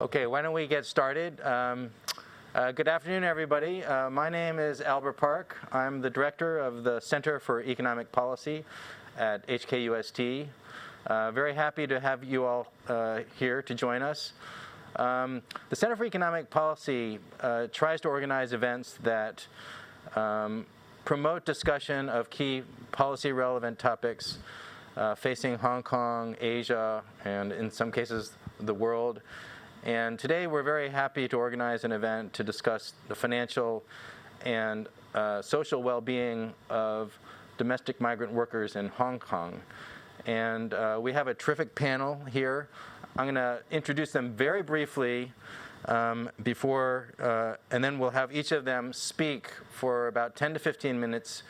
Okay, why don't we get started? Good afternoon, everybody. My name is Albert Park. I'm the director of the Center for Economic Policy at HKUST. Very happy to have you all here to join us. The Center for Economic Policy tries to organize events that promote discussion of key policy-relevant topics facing Hong Kong, Asia, and in some cases, the world. And today we're very happy to organize an event to discuss the financial and social well-being of domestic migrant workers in Hong Kong. And we have a terrific panel here. I'm going to introduce them very briefly and then we'll have each of them speak for about 10 to 15 minutes,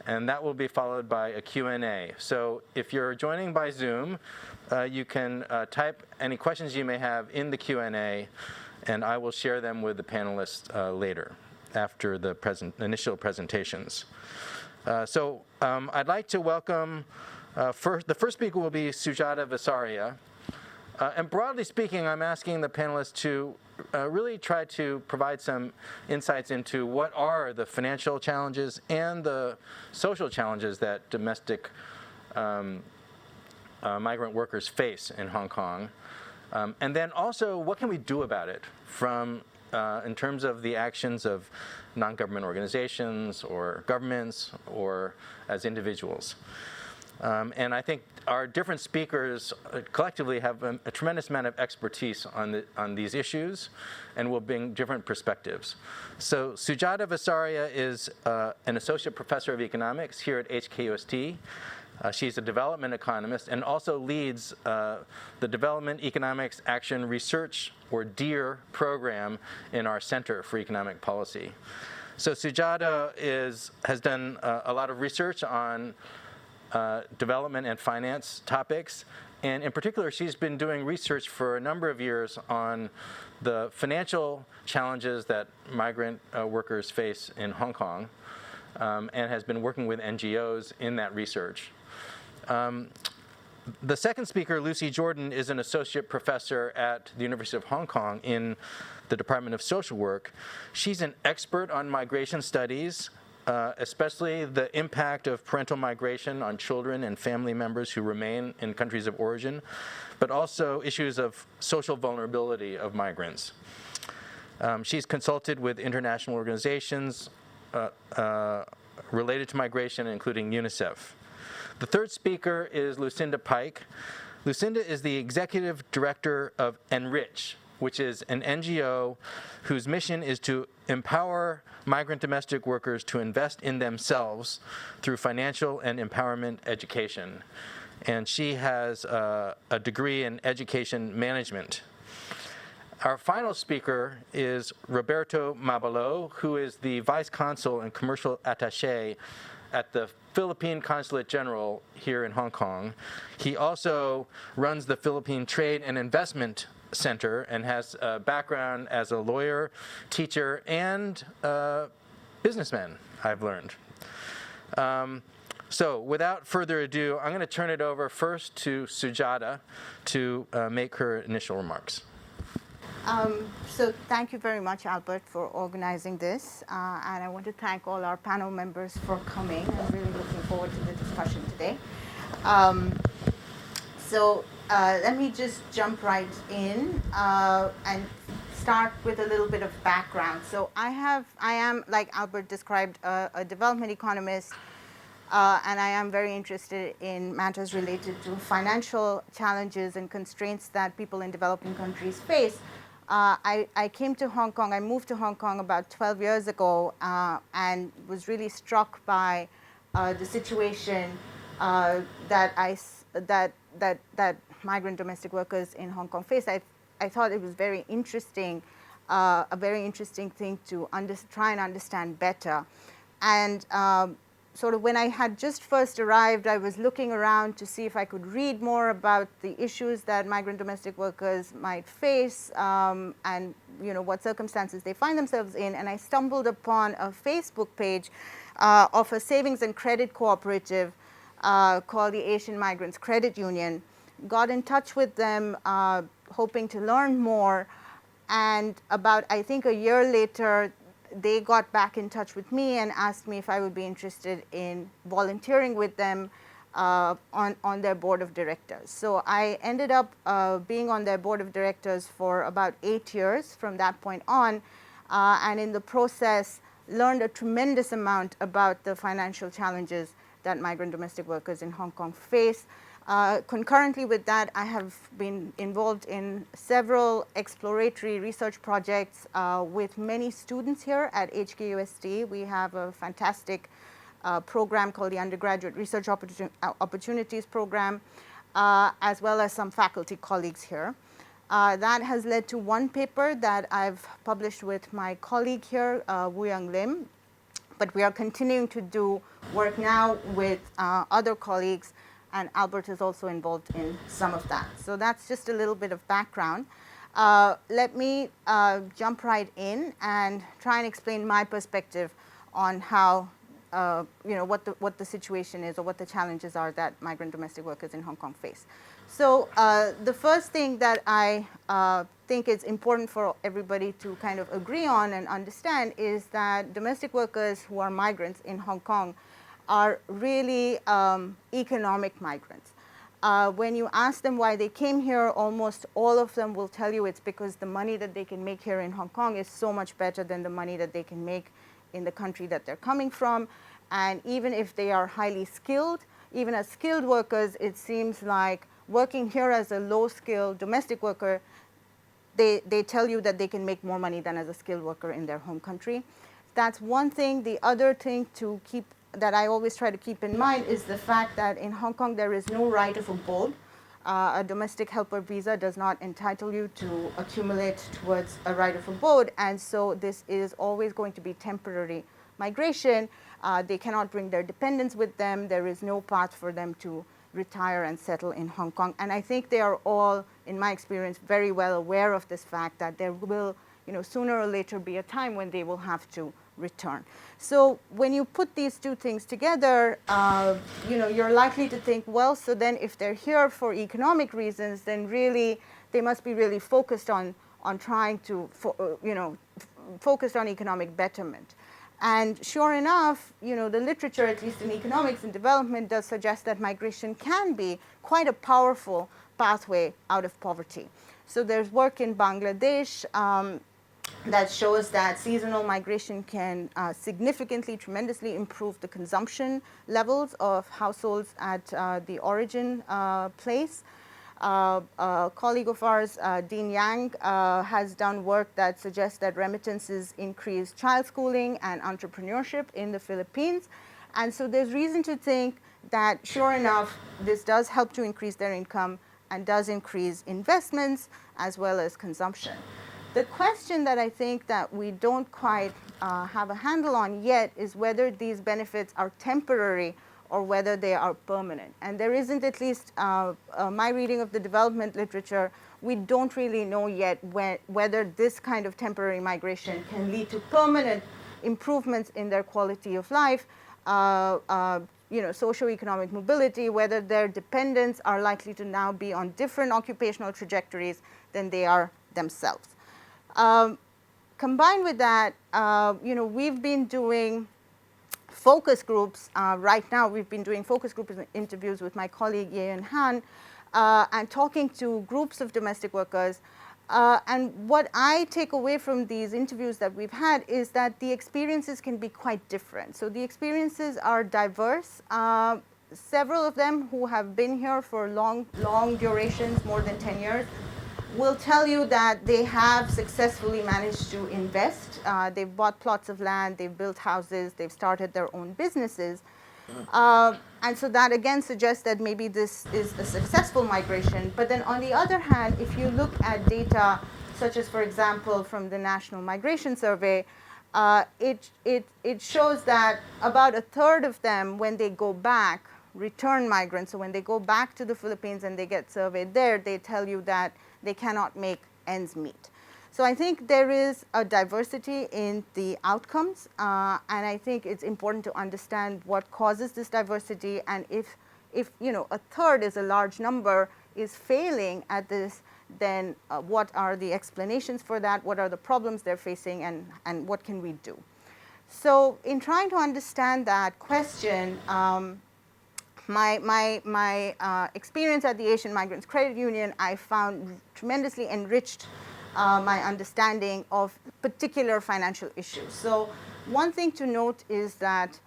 and that will be followed by a Q&A. So if you're joining by Zoom, you can type any questions you may have in the Q&A, and I will share them with the panelists later after the initial presentations. I'd like to welcome, the first speaker will be Sujata Visaria. And broadly speaking, I'm asking the panelists to really try to provide some insights into what are the financial challenges and the social challenges that domestic migrant workers face in Hong Kong. And then also, what can we do about it in terms of the actions of non-government organizations or governments or as individuals. And I think our different speakers collectively have a tremendous amount of expertise on these issues and will bring different perspectives. So Sujata Visaria is an associate professor of economics here at HKUST. She's a development economist and also leads the Development Economics Action Research, or DEAR, program in our Center for Economic Policy. So Sujata has done a lot of research on development and finance topics. And in particular, she's been doing research for a number of years on the financial challenges that migrant workers face in Hong Kong, and has been working with NGOs in that research. The second speaker, Lucy Jordan, is an associate professor at the University of Hong Kong in the Department of Social Work. She's an expert on migration studies, especially the impact of parental migration on children and family members who remain in countries of origin, but also issues of social vulnerability of migrants. She's consulted with international organizations related to migration, including UNICEF. The third speaker is Lucinda Pike. Lucinda is the executive director of Enrich, which is an NGO whose mission is to empower migrant domestic workers to invest in themselves through financial and empowerment education. And she has a degree in education management. Our final speaker is Roberto Mabalo, who is the Vice Consul and Commercial Attache at the Philippine Consulate General here in Hong Kong. He also runs the Philippine Trade and Investment Center and has a background as a lawyer, teacher, and businessman, I've learned. So without further ado, I'm going to turn it over first to Sujata to make her initial remarks. So thank you very much, Albert, for organizing this. And I want to thank all our panel members for coming. I'm really looking forward to the discussion today. Let me just jump right in and start with a little bit of background. So I am, like Albert described, a development economist, and I am very interested in matters related to financial challenges and constraints that people in developing countries face. I came to Hong Kong, I moved to Hong Kong about 12 years ago and was really struck by the situation that migrant domestic workers in Hong Kong face. I thought it was very interesting, a very interesting thing to try and understand better. And sort of when I had just first arrived, I was looking around to see if I could read more about the issues that migrant domestic workers might face and what circumstances they find themselves in. And I stumbled upon a Facebook page of a savings and credit cooperative called the Asian Migrants Credit Union. Got in touch with them, hoping to learn more. And about, I think, a year later, they got back in touch with me and asked me if I would be interested in volunteering with them on their board of directors. So I ended up being on their board of directors for about 8 years from that point on, and in the process learned a tremendous amount about the financial challenges that migrant domestic workers in Hong Kong face. Concurrently with that, I have been involved in several exploratory research projects with many students here at HKUST. We have a fantastic program called the Undergraduate Research Opportunities Program, as well as some faculty colleagues here. That has led to one paper that I've published with my colleague here, Wu Young Lim, but we are continuing to do work now with other colleagues, and Albert is also involved in some of that. So that's just a little bit of background. Let me jump right in and try and explain my perspective on how, what the situation is or what the challenges are that migrant domestic workers in Hong Kong face. So the first thing that I think is important for everybody to kind of agree on and understand is that domestic workers who are migrants in Hong Kong are really economic migrants. When you ask them why they came here, almost all of them will tell you it's because the money that they can make here in Hong Kong is so much better than the money that they can make in the country that they're coming from. And even if they are highly skilled, even as skilled workers, it seems like working here as a low-skilled domestic worker, they tell you that they can make more money than as a skilled worker in their home country. That's one thing. The other thing that I always try to keep in mind is the fact that in Hong Kong there is no right of abode. A domestic helper visa does not entitle you to accumulate towards a right of abode, and so this is always going to be temporary migration. They cannot bring their dependents with them. There is no path for them to retire and settle in Hong Kong. And I think they are all, in my experience, very well aware of this fact that there will, sooner or later be a time when they will have to return. So when you put these two things together, you're likely to think, well, so then if they're here for economic reasons, then really they must be really focused on trying to, focused on economic betterment. And sure enough, the literature, at least in economics and development, does suggest that migration can be quite a powerful pathway out of poverty. So there's work in Bangladesh that shows that seasonal migration can significantly, tremendously improve the consumption levels of households at the origin place. A colleague of ours, Dean Yang, has done work that suggests that remittances increase child schooling and entrepreneurship in the Philippines. And so there's reason to think that, sure enough, this does help to increase their income and does increase investments as well as consumption. The question that I think that we don't quite have a handle on yet is whether these benefits are temporary or whether they are permanent. And there isn't, at least my reading of the development literature, we don't really know yet whether this kind of temporary migration can lead to permanent improvements in their quality of life, socioeconomic mobility, whether their dependents are likely to now be on different occupational trajectories than they are themselves. Combined with that, we've been doing focus groups. Right now, we've been doing focus group interviews with my colleague Yeon Han and talking to groups of domestic workers. And what I take away from these interviews that we've had is that the experiences can be quite different. So the experiences are diverse. Several of them who have been here for long durations, more than 10 years, will tell you that they have successfully managed to invest. They've bought plots of land, they've built houses, they've started their own businesses. And so that again suggests that maybe this is a successful migration. But then on the other hand, if you look at data such as, for example, from the National Migration Survey, it shows that about a third of them, when they go back, return migrants, so when they go back to the Philippines and they get surveyed there, they tell you that they cannot make ends meet. So I think there is a diversity in the outcomes, and I think it's important to understand what causes this diversity, and if a third is a large number, is failing at this then what are the explanations for that, what are the problems they're facing, and what can we do. So in trying to understand that question, my experience at the Asian Migrants Credit Union, I found tremendously enriched my understanding of particular financial issues. So one thing to note is that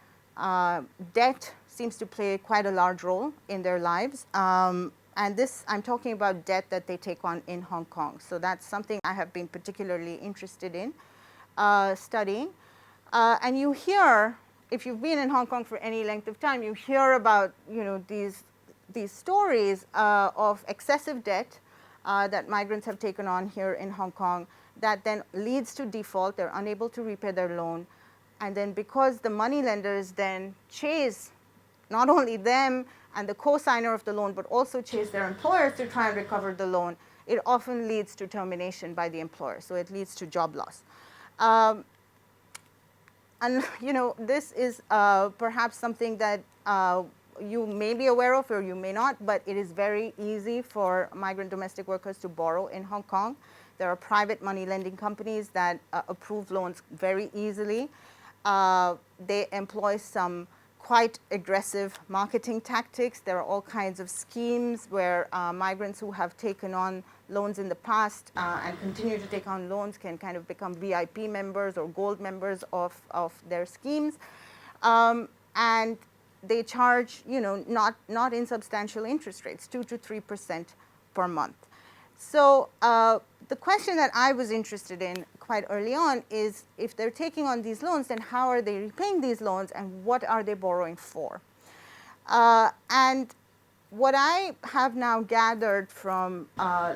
debt seems to play quite a large role in their lives. And this, I'm talking about debt that they take on in Hong Kong. So that's something I have been particularly interested in studying. And you hear, if you've been in Hong Kong for any length of time, you hear about these stories of excessive debt that migrants have taken on here in Hong Kong that then leads to default. They're unable to repay their loan. And then because the money lenders then chase not only them and the co-signer of the loan, but also chase their employers to try and recover the loan, it often leads to termination by the employer. So it leads to job loss. And this is perhaps something that you may be aware of or you may not, but it is very easy for migrant domestic workers to borrow in Hong Kong. There are private money lending companies that approve loans very easily. They employ some quite aggressive marketing tactics. There are all kinds of schemes where migrants who have taken on loans in the past and continue to take on loans can kind of become VIP members or gold members of their schemes. And they charge, not insubstantial interest rates, 2 to 3% per month. So the question that I was interested in quite early on is, if they're taking on these loans, then how are they repaying these loans and what are they borrowing for? And what I have now gathered from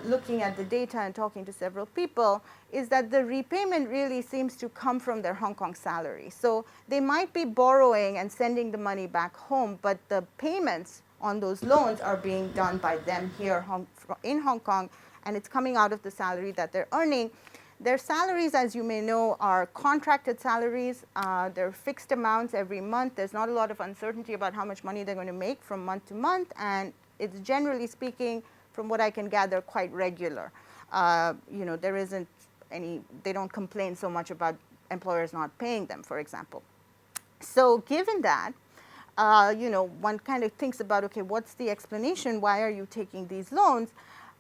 looking at the data and talking to several people is that the repayment really seems to come from their Hong Kong salary. So they might be borrowing and sending the money back home, but the payments on those loans are being done by them here in Hong Kong, and it's coming out of the salary that they're earning. Their salaries, as you may know, are contracted salaries. They're fixed amounts every month. There's not a lot of uncertainty about how much money they're going to make from month to month, and it's generally speaking, from what I can gather, quite regular. There isn't any, they don't complain so much about employers not paying them, for example. So given that, one kind of thinks about, okay, what's the explanation? Why are you taking these loans?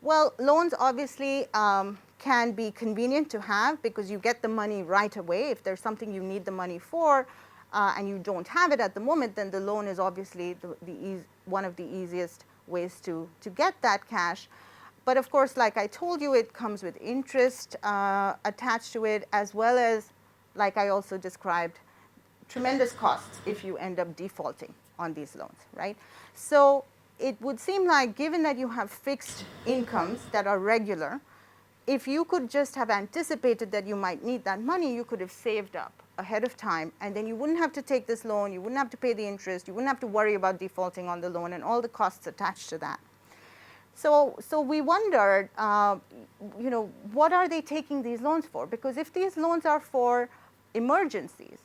Well, loans obviously can be convenient to have because you get the money right away. If there's something you need the money for and you don't have it at the moment, then the loan is obviously one of the easiest ways to get that cash. But of course, like I told you, it comes with interest attached to it, as well as, like I also described, tremendous costs if you end up defaulting on these loans, right? So it would seem like, given that you have fixed incomes that are regular, if you could just have anticipated that you might need that money, you could have saved up ahead of time, and then you wouldn't have to take this loan, you wouldn't have to pay the interest, you wouldn't have to worry about defaulting on the loan and all the costs attached to that. So we wondered, what are they taking these loans for? Because if these loans are for emergencies,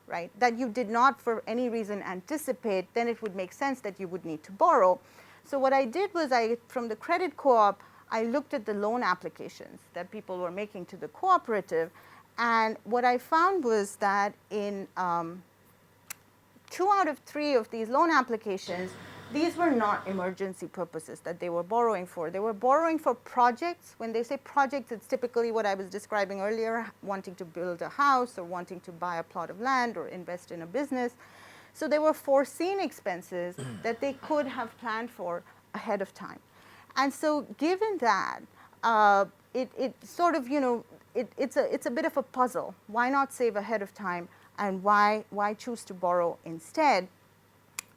right, that you did not for any reason anticipate, then it would make sense that you would need to borrow. So what I did was, from the credit co-op, I looked at the loan applications that people were making to the cooperative, and what I found was that in 2 out of 3 of these loan applications, these were not emergency purposes that they were borrowing for. They were borrowing for projects. When they say projects, it's typically what I was describing earlier, wanting to build a house or wanting to buy a plot of land or invest in a business. So they were foreseen expenses that they could have planned for ahead of time. And so given that, it sort of, it's a bit of a puzzle. Why not save ahead of time, and why choose to borrow instead?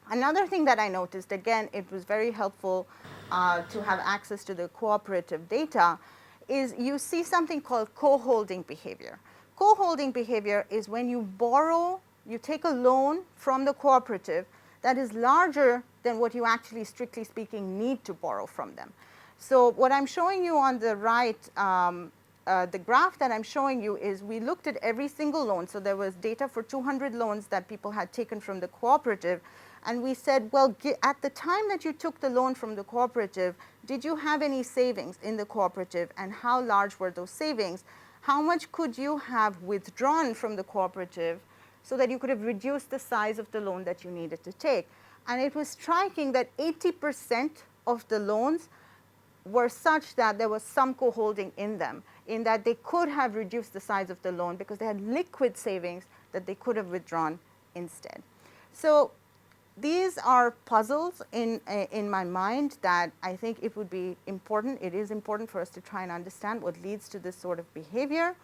Another thing that I noticed, again, it was very helpful to have access to the cooperative data, is you see something called co-holding behavior. Co-holding behavior is when you borrow, you take a loan from the cooperative that is larger than what you actually, strictly speaking, need to borrow from them. So what I'm showing you on the right, the graph that I'm showing you is, we looked at every single loan. So there was data for 200 loans that people had taken from the cooperative, And we said, well, at the time that you took the loan from the cooperative, did you have any savings in the cooperative, and how large were those savings? How much could you have withdrawn from the cooperative so that you could have reduced the size of the loan that you needed to take? And it was striking that 80% of the loans were such that there was some co-holding in them, in that they could have reduced the size of the loan because they had liquid savings that they could have withdrawn instead. So these are puzzles in my mind that I think it would be important, it is important for us to try and understand what leads to this sort of behavior.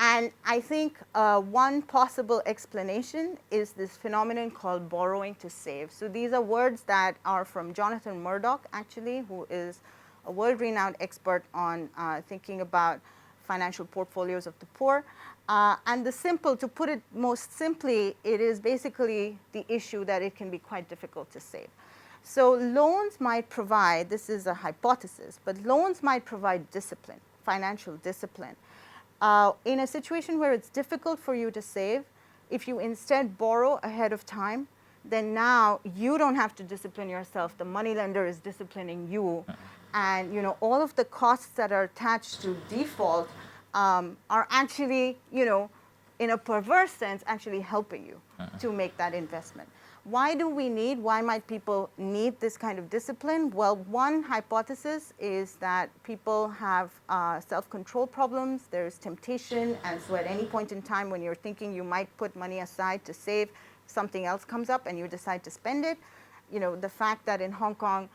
And I think one possible explanation is this phenomenon called borrowing to save. So these are words that are from Jonathan Murdoch, actually, who is a world-renowned expert on thinking about financial portfolios of the poor. And to put it most simply, it is basically the issue that it can be quite difficult to save. So loans might provide, this is a hypothesis, but loans might provide discipline, financial discipline. In a situation where it's difficult for you to save, if you instead borrow ahead of time, then now you don't have to discipline yourself. The moneylender is disciplining you. And all of the costs that are attached to default are actually, in a perverse sense, actually helping you to make that investment. Why might people need this kind of discipline? Well, one hypothesis is that people have self-control problems. There's temptation, and so at any point in time when you're thinking you might put money aside to save, something else comes up and you decide to spend it. The fact that in Hong Kong,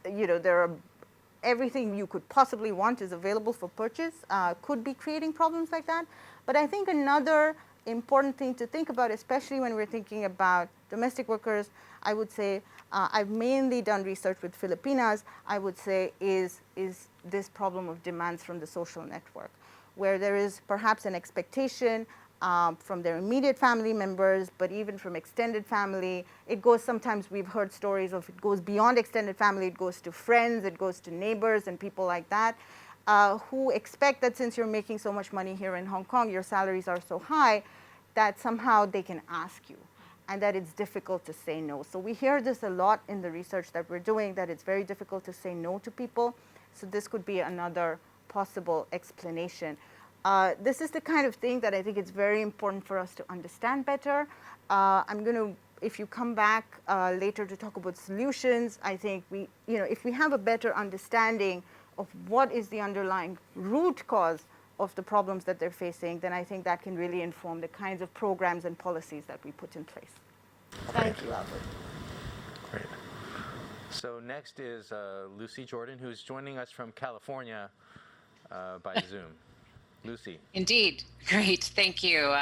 there are everything you could possibly want is available for purchase could be creating problems like that. But I think another important thing to think about, especially when we're thinking about domestic workers, I would say, I've mainly done research with Filipinas, I would say is this problem of demands from the social network, where there is perhaps an expectation from their immediate family members, but even from extended family. It goes, sometimes we've heard stories of it goes beyond extended family, it goes to friends, it goes to neighbors and people like that, who expect that since you're making so much money here in Hong Kong, your salaries are so high, that somehow they can ask you, and that it's difficult to say no. So we hear this a lot in the research that we're doing, that it's very difficult to say no to people. So this could be another possible explanation. This is the kind of thing that I think it's very important for us to understand better. If you come back later to talk about solutions, I think if we have a better understanding of what is the underlying root cause of the problems that they're facing, then I think that can really inform the kinds of programs and policies that we put in place. Thank you, Albert. Great. So next is Lucy Jordan, who's joining us from California by Zoom. Lucy. Indeed. Great. Thank you.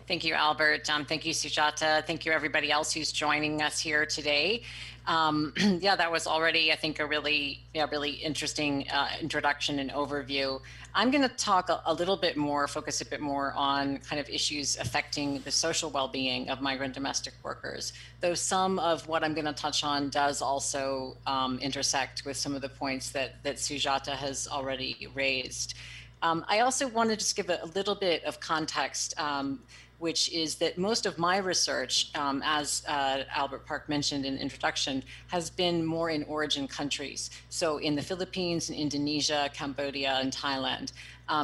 Thank you, Albert. Thank you, Sujata. Thank you, everybody else who's joining us here today. That was already, I think, a really interesting introduction and overview. I'm going to talk a little bit more, focus a bit more on kind of issues affecting the social well-being of migrant domestic workers, though some of what I'm going to touch on does also intersect with some of the points that Sujata has already raised. I also want to just give a little bit of context, which is that most of my research, as Albert Park mentioned in the introduction, has been more in origin countries. So in the Philippines, in Indonesia, Cambodia, and Thailand. A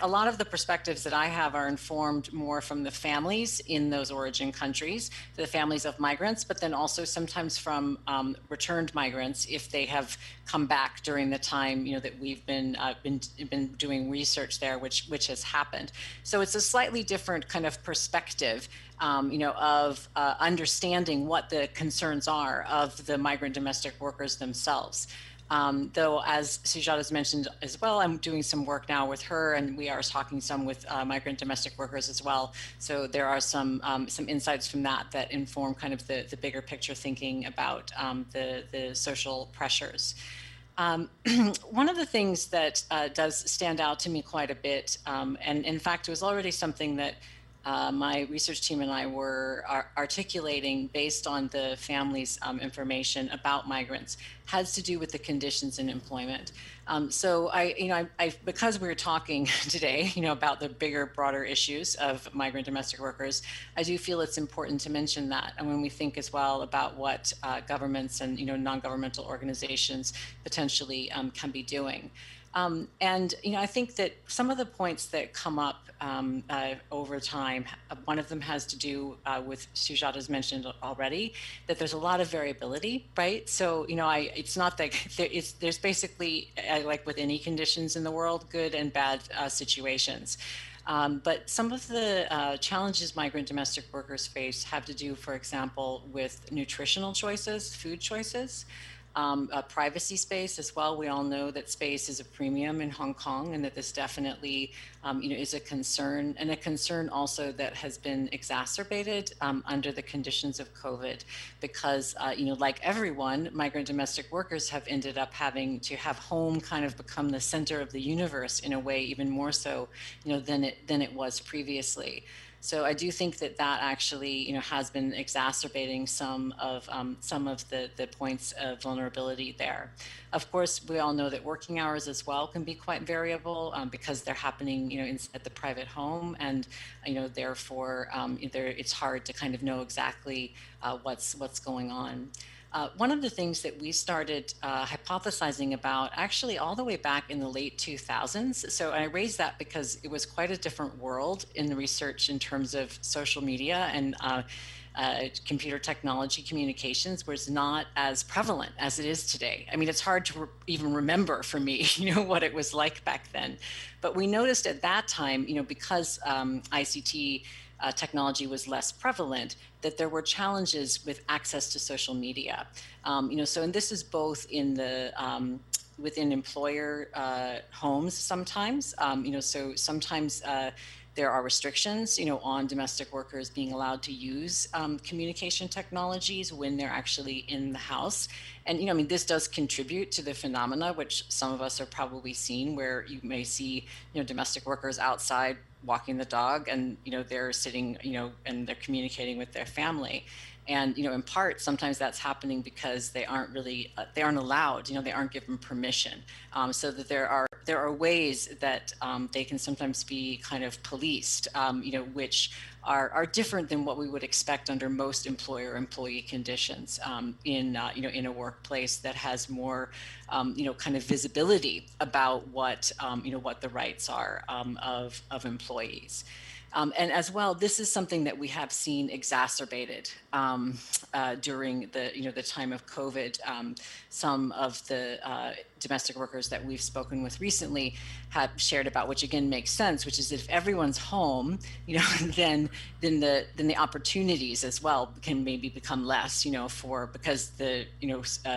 lot of the perspectives that I have are informed more from the families in those origin countries, the families of migrants, but then also sometimes from returned migrants if they have come back during the time that we've been doing research there, which has happened. So it's a slightly different kind of perspective, of understanding what the concerns are of the migrant domestic workers themselves. Though, as Sujata has mentioned as well, I'm doing some work now with her, and we are talking some with migrant domestic workers as well. So there are some insights from that inform kind of the bigger picture thinking about the social pressures. One of the things that does stand out to me quite a bit, and in fact, it was already something that my research team and I were articulating based on the family's information about migrants has to do with the conditions in employment. So because we were talking today, about the bigger, broader issues of migrant domestic workers, I do feel it's important to mention that. And when we think as well about what governments and, non-governmental organizations potentially can be doing. I think that some of the points that come up over time, one of them has to do with Sujata's mentioned already, that there's a lot of variability, right? So, it's not that there's basically, like with any conditions in the world, good and bad situations. But some of the challenges migrant domestic workers face have to do, for example, with nutritional choices, food choices. Privacy space as well. We all know that space is a premium in Hong Kong, and that this definitely, is a concern, and a concern also that has been exacerbated under the conditions of COVID, because, like everyone, migrant domestic workers have ended up having to have home kind of become the center of the universe in a way, even more so, than it was previously. So I do think that actually, has been exacerbating some of the points of vulnerability there. Of course, we all know that working hours as well can be quite variable because they're happening, at the private home, and therefore, it's hard to kind of know exactly what's going on. One of the things that we started hypothesizing about actually all the way back in the late 2000s. So I raised that because it was quite a different world in the research in terms of social media, and computer technology communications was not as prevalent as it is today. I mean, it's hard to even remember for me, what it was like back then. But we noticed at that time, because ICT technology was less prevalent, that there were challenges with access to social media. And this is both in the within employer homes sometimes. So sometimes there are restrictions, on domestic workers being allowed to use communication technologies when they're actually in the house. And this does contribute to the phenomena, which some of us are probably seen, where you may see, domestic workers outside walking the dog, and they're sitting, and they're communicating with their family. And in part, sometimes that's happening because they aren't allowed, they aren't given permission. So that there are ways that they can sometimes be kind of policed, which are different than what we would expect under most employer-employee conditions in a workplace that has more kind of visibility about what the rights are of employees. And as well, this is something that we have seen exacerbated during the time of COVID. Some of the domestic workers that we've spoken with recently have shared about, which again makes sense, which is if everyone's home, then the opportunities as well can maybe become less, because the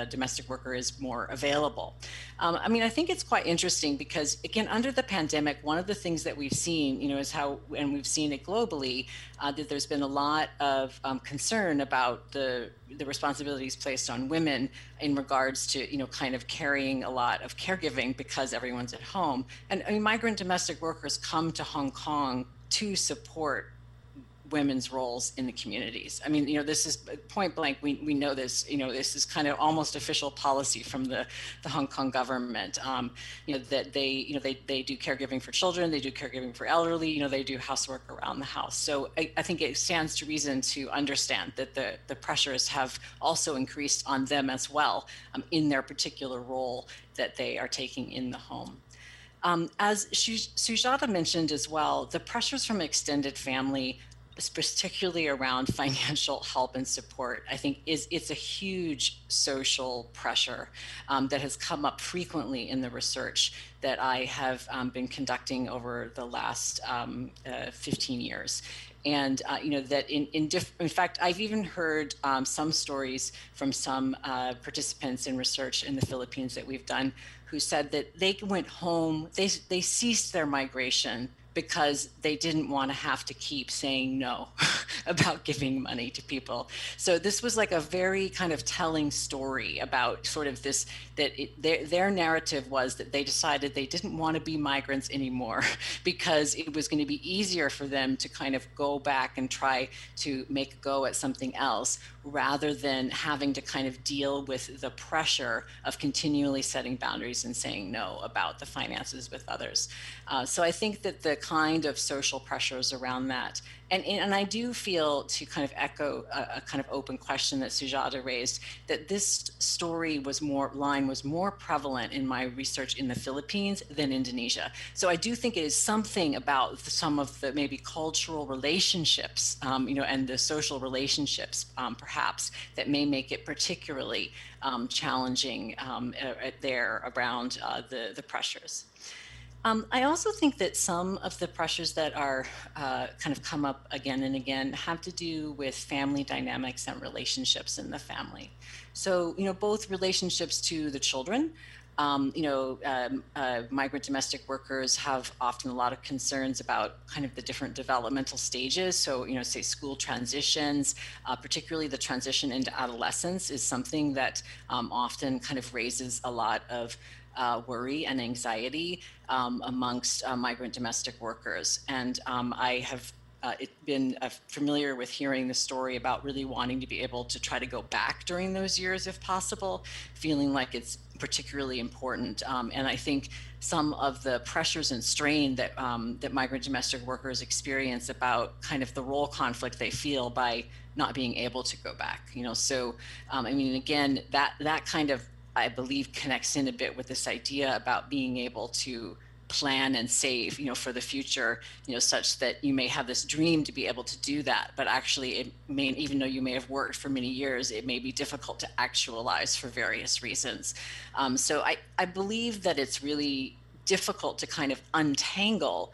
domestic worker is more available. I think it's quite interesting because, again, under the pandemic, one of the things that we've seen, is how, and we've seen it globally, that there's been a lot of concern about the responsibilities placed on women in regards to, kind of carrying a lot of caregiving because everyone's at home. And migrant domestic workers come to Hong Kong to support women's roles in the communities. This is point blank. We know this. This is kind of almost official policy from the Hong Kong government. That they do caregiving for children, they do caregiving for elderly. They do housework around the house. So I think it stands to reason to understand that the pressures have also increased on them as well in their particular role that they are taking in the home. As Sujata mentioned as well, the pressures from extended family, particularly around financial help and support, I think it's a huge social pressure that has come up frequently in the research that I have been conducting over the last 15 years. And that in fact, I've even heard some stories from some participants in research in the Philippines that we've done, who said that they went home, they ceased their migration because they didn't want to have to keep saying no about giving money to people. So this was like a very kind of telling story about sort of this, that their narrative was that they decided they didn't want to be migrants anymore because it was going to be easier for them to kind of go back and try to make a go at something else, rather than having to kind of deal with the pressure of continually setting boundaries and saying no about the finances with others. So I think that the kind of social pressures around that, and I do feel, to kind of echo a kind of open question that Sujata raised, that this line was more prevalent in my research in the Philippines than Indonesia. So I do think it is something about some of the maybe cultural relationships, and the social relationships, perhaps, that may make it particularly challenging there around the pressures. I also think that some of the pressures that are kind of come up again and again have to do with family dynamics and relationships in the family. So, both relationships to the children. Migrant domestic workers have often a lot of concerns about kind of the different developmental stages. So, say school transitions, particularly the transition into adolescence, is something that often kind of raises a lot of worry and anxiety amongst migrant domestic workers. And I have been familiar with hearing the story about really wanting to be able to try to go back during those years if possible, feeling like it's particularly important. And I think some of the pressures and strain that that migrant domestic workers experience about kind of the role conflict they feel by not being able to go back. So I mean, again, that kind of, I believe, connects in a bit with this idea about being able to plan and save, for the future, such that you may have this dream to be able to do that, but actually it may, even though you may have worked for many years, it may be difficult to actualize for various reasons. So I believe that it's really difficult to kind of untangle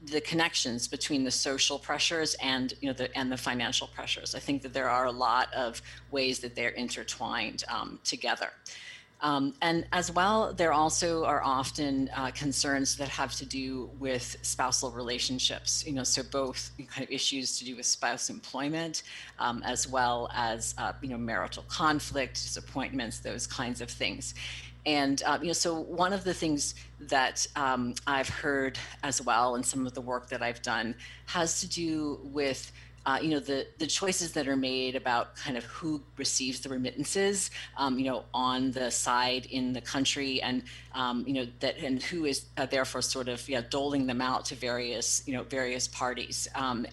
the connections between the social pressures and the financial pressures. I think that there are a lot of ways that they're intertwined together. And as well, there also are often concerns that have to do with spousal relationships, so both kind of issues to do with spouse employment, as well as, marital conflict, disappointments, those kinds of things. And, so one of the things that I've heard as well in some of the work that I've done has to do with the choices that are made about kind of who receives the remittances, on the side in the country, and and who is therefore sort of doling them out to various parties,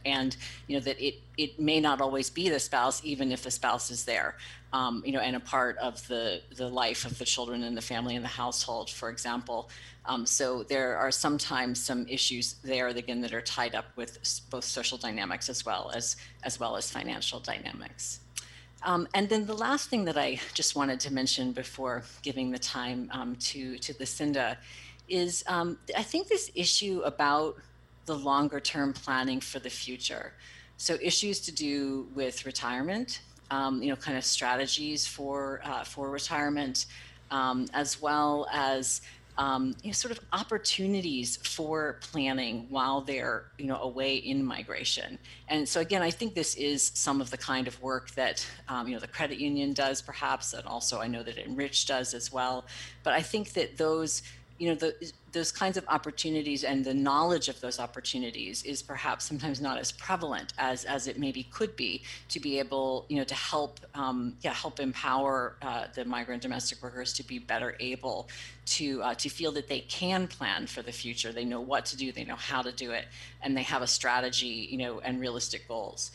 and that it may not always be the spouse, even if the spouse is there, and a part of the life of the children and the family and the household, for example. So there are sometimes some issues there, again, that are tied up with both social dynamics as well as financial dynamics. And then the last thing that I just wanted to mention before giving the time to Lucinda is I think this issue about the longer term planning for the future. So issues to do with retirement, kind of strategies for retirement, as well as sort of opportunities for planning while they're away in migration. And so again, I think this is some of the kind of work that the credit union does, perhaps, and also I know that Enrich does as well. But I think that those those kinds of opportunities and the knowledge of those opportunities is perhaps sometimes not as prevalent as it maybe could be, to be able to help empower the migrant domestic workers to be better able to feel that they can plan for the future. They know what to do, they know how to do it, and they have a strategy and realistic goals.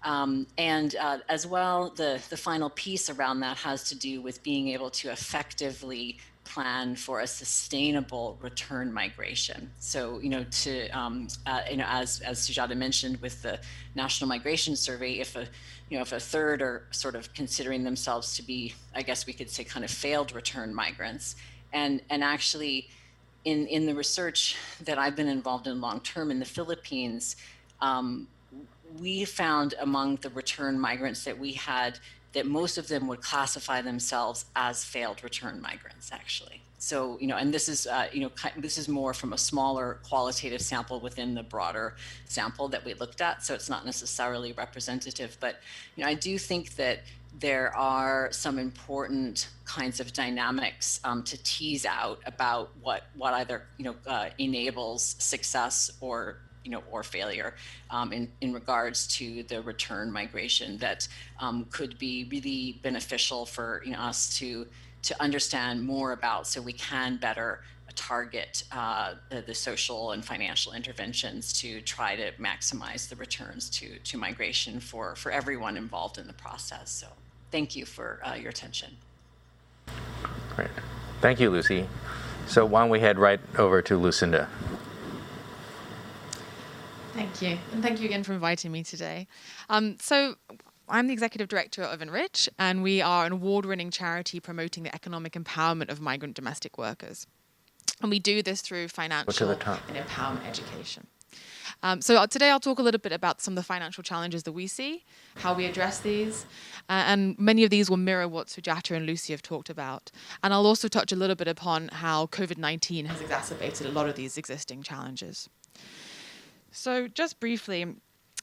And as well, the final piece around that has to do with being able to effectively plan for a sustainable return migration. So, as Sujata mentioned with the National Migration Survey, if a third are sort of considering themselves to be, I guess we could say, kind of failed return migrants, and actually, in the research that I've been involved in long term in the Philippines, we found among the return migrants that we had that most of them would classify themselves as failed return migrants, actually. So, and this is, this is more from a smaller qualitative sample within the broader sample that we looked at. So it's not necessarily representative, but, I do think that there are some important kinds of dynamics to tease out about what either, enables success or failure in regards to the return migration that could be really beneficial for us to understand more about, so we can better target the social and financial interventions to try to maximize the returns to migration for everyone involved in the process. So thank you for your attention. Great. Thank you, Lucy. So why don't we head right over to Lucinda. Thank you. And thank you again for inviting me today. So I'm the executive director of Enrich, and we are an award-winning charity promoting the economic empowerment of migrant domestic workers. And we do this through financial and empowerment education. So today I'll talk a little bit about some of the financial challenges that we see, how we address these, and many of these will mirror what Sujata and Lucy have talked about. And I'll also touch a little bit upon how COVID-19 has exacerbated a lot of these existing challenges. So just briefly,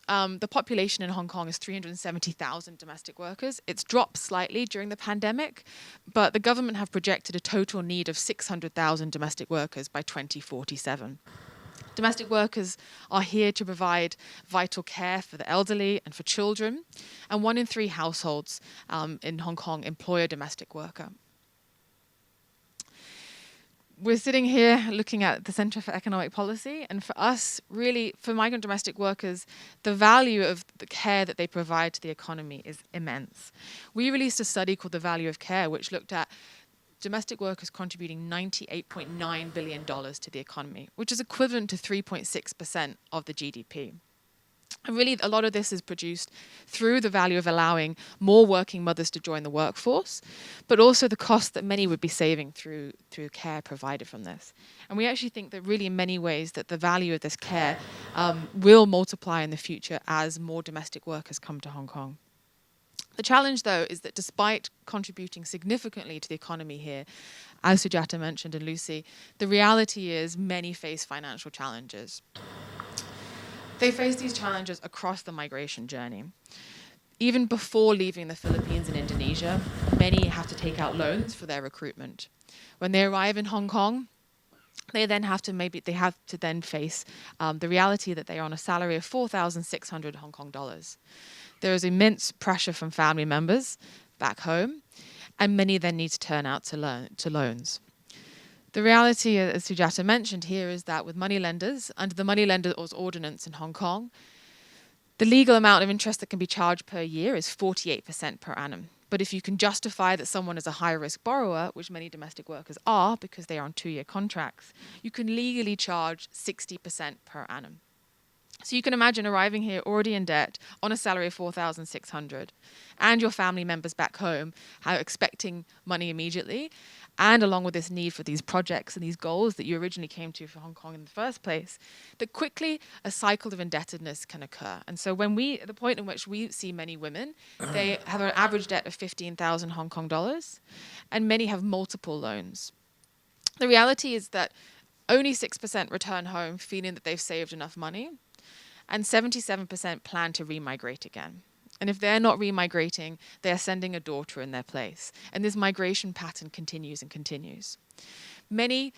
the population in Hong Kong is 370,000 domestic workers. It's dropped slightly during the pandemic, but the government have projected a total need of 600,000 domestic workers by 2047. Domestic workers are here to provide vital care for the elderly and for children, and 1 in 3 households in Hong Kong employ a domestic worker. We're sitting here looking at the Centre for Economic Policy, and for us, really, for migrant domestic workers, the value of the care that they provide to the economy is immense. We released a study called The Value of Care, which looked at domestic workers contributing $98.9 billion to the economy, which is equivalent to 3.6% of the GDP. And really, a lot of this is produced through the value of allowing more working mothers to join the workforce, but also the cost that many would be saving through care provided from this. And we actually think that really in many ways that the value of this care will multiply in the future as more domestic workers come to Hong Kong. The challenge, though, is that despite contributing significantly to the economy here, as Sujata mentioned and Lucy, the reality is many face financial challenges. They face these challenges across the migration journey. Even before leaving the Philippines and Indonesia, many have to take out loans for their recruitment. When they arrive in Hong Kong, they have to then face the reality that they are on a salary of 4,600 Hong Kong dollars. There is immense pressure from family members back home, and many then need to turn out to loans. The reality, as Sujata mentioned here, is that with moneylenders, under the Moneylenders Ordinance in Hong Kong, the legal amount of interest that can be charged per year is 48% per annum. But if you can justify that someone is a high-risk borrower, which many domestic workers are because they are on 2-year contracts, you can legally charge 60% per annum. So you can imagine arriving here already in debt on a salary of 4,600 and your family members back home expecting money immediately, and along with this need for these projects and these goals that you originally came to for Hong Kong in the first place, that quickly a cycle of indebtedness can occur. And so the point in which we see many women, they have an average debt of 15,000 Hong Kong dollars, and many have multiple loans. The reality is that only 6% return home feeling that they've saved enough money, and 77% plan to remigrate again. And if they're not remigrating, they are sending a daughter in their place. And this migration pattern continues and continues. Many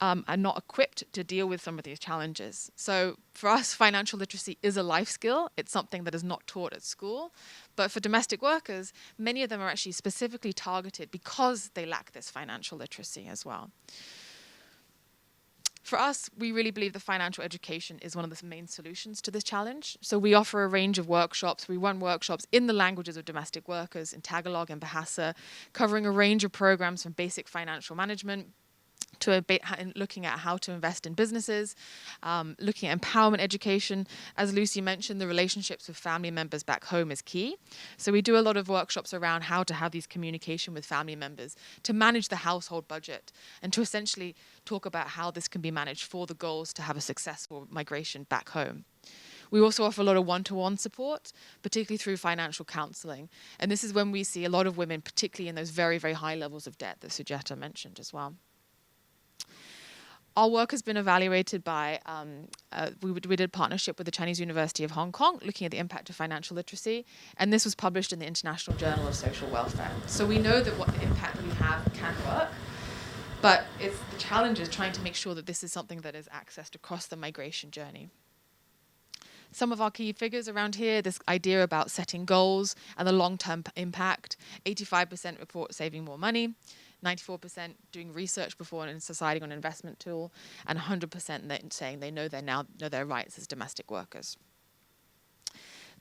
are not equipped to deal with some of these challenges. So for us, financial literacy is a life skill. It's something that is not taught at school. But for domestic workers, many of them are actually specifically targeted because they lack this financial literacy as well. For us, we really believe that financial education is one of the main solutions to this challenge. So we offer a range of workshops. We run workshops in the languages of domestic workers, in Tagalog and Bahasa, covering a range of programs from basic financial management to looking at how to invest in businesses, looking at empowerment education. As Lucy mentioned, the relationships with family members back home is key. So we do a lot of workshops around how to have these communication with family members, to manage the household budget, and to essentially talk about how this can be managed for the goals to have a successful migration back home. We also offer a lot of one-to-one support, particularly through financial counselling. And this is when we see a lot of women, particularly in those very, very high levels of debt that Sujata mentioned as well. Our work has been evaluated by, we did a partnership with the Chinese University of Hong Kong, looking at the impact of financial literacy, and this was published in the International Journal of Social Welfare. So we know that what the impact we have can work, but the challenge is trying to make sure that this is something that is accessed across the migration journey. Some of our key figures around here, this idea about setting goals and the long-term impact. 85% report saving more money, 94% doing research before and deciding on an investment tool, and 100% saying they know their rights as domestic workers.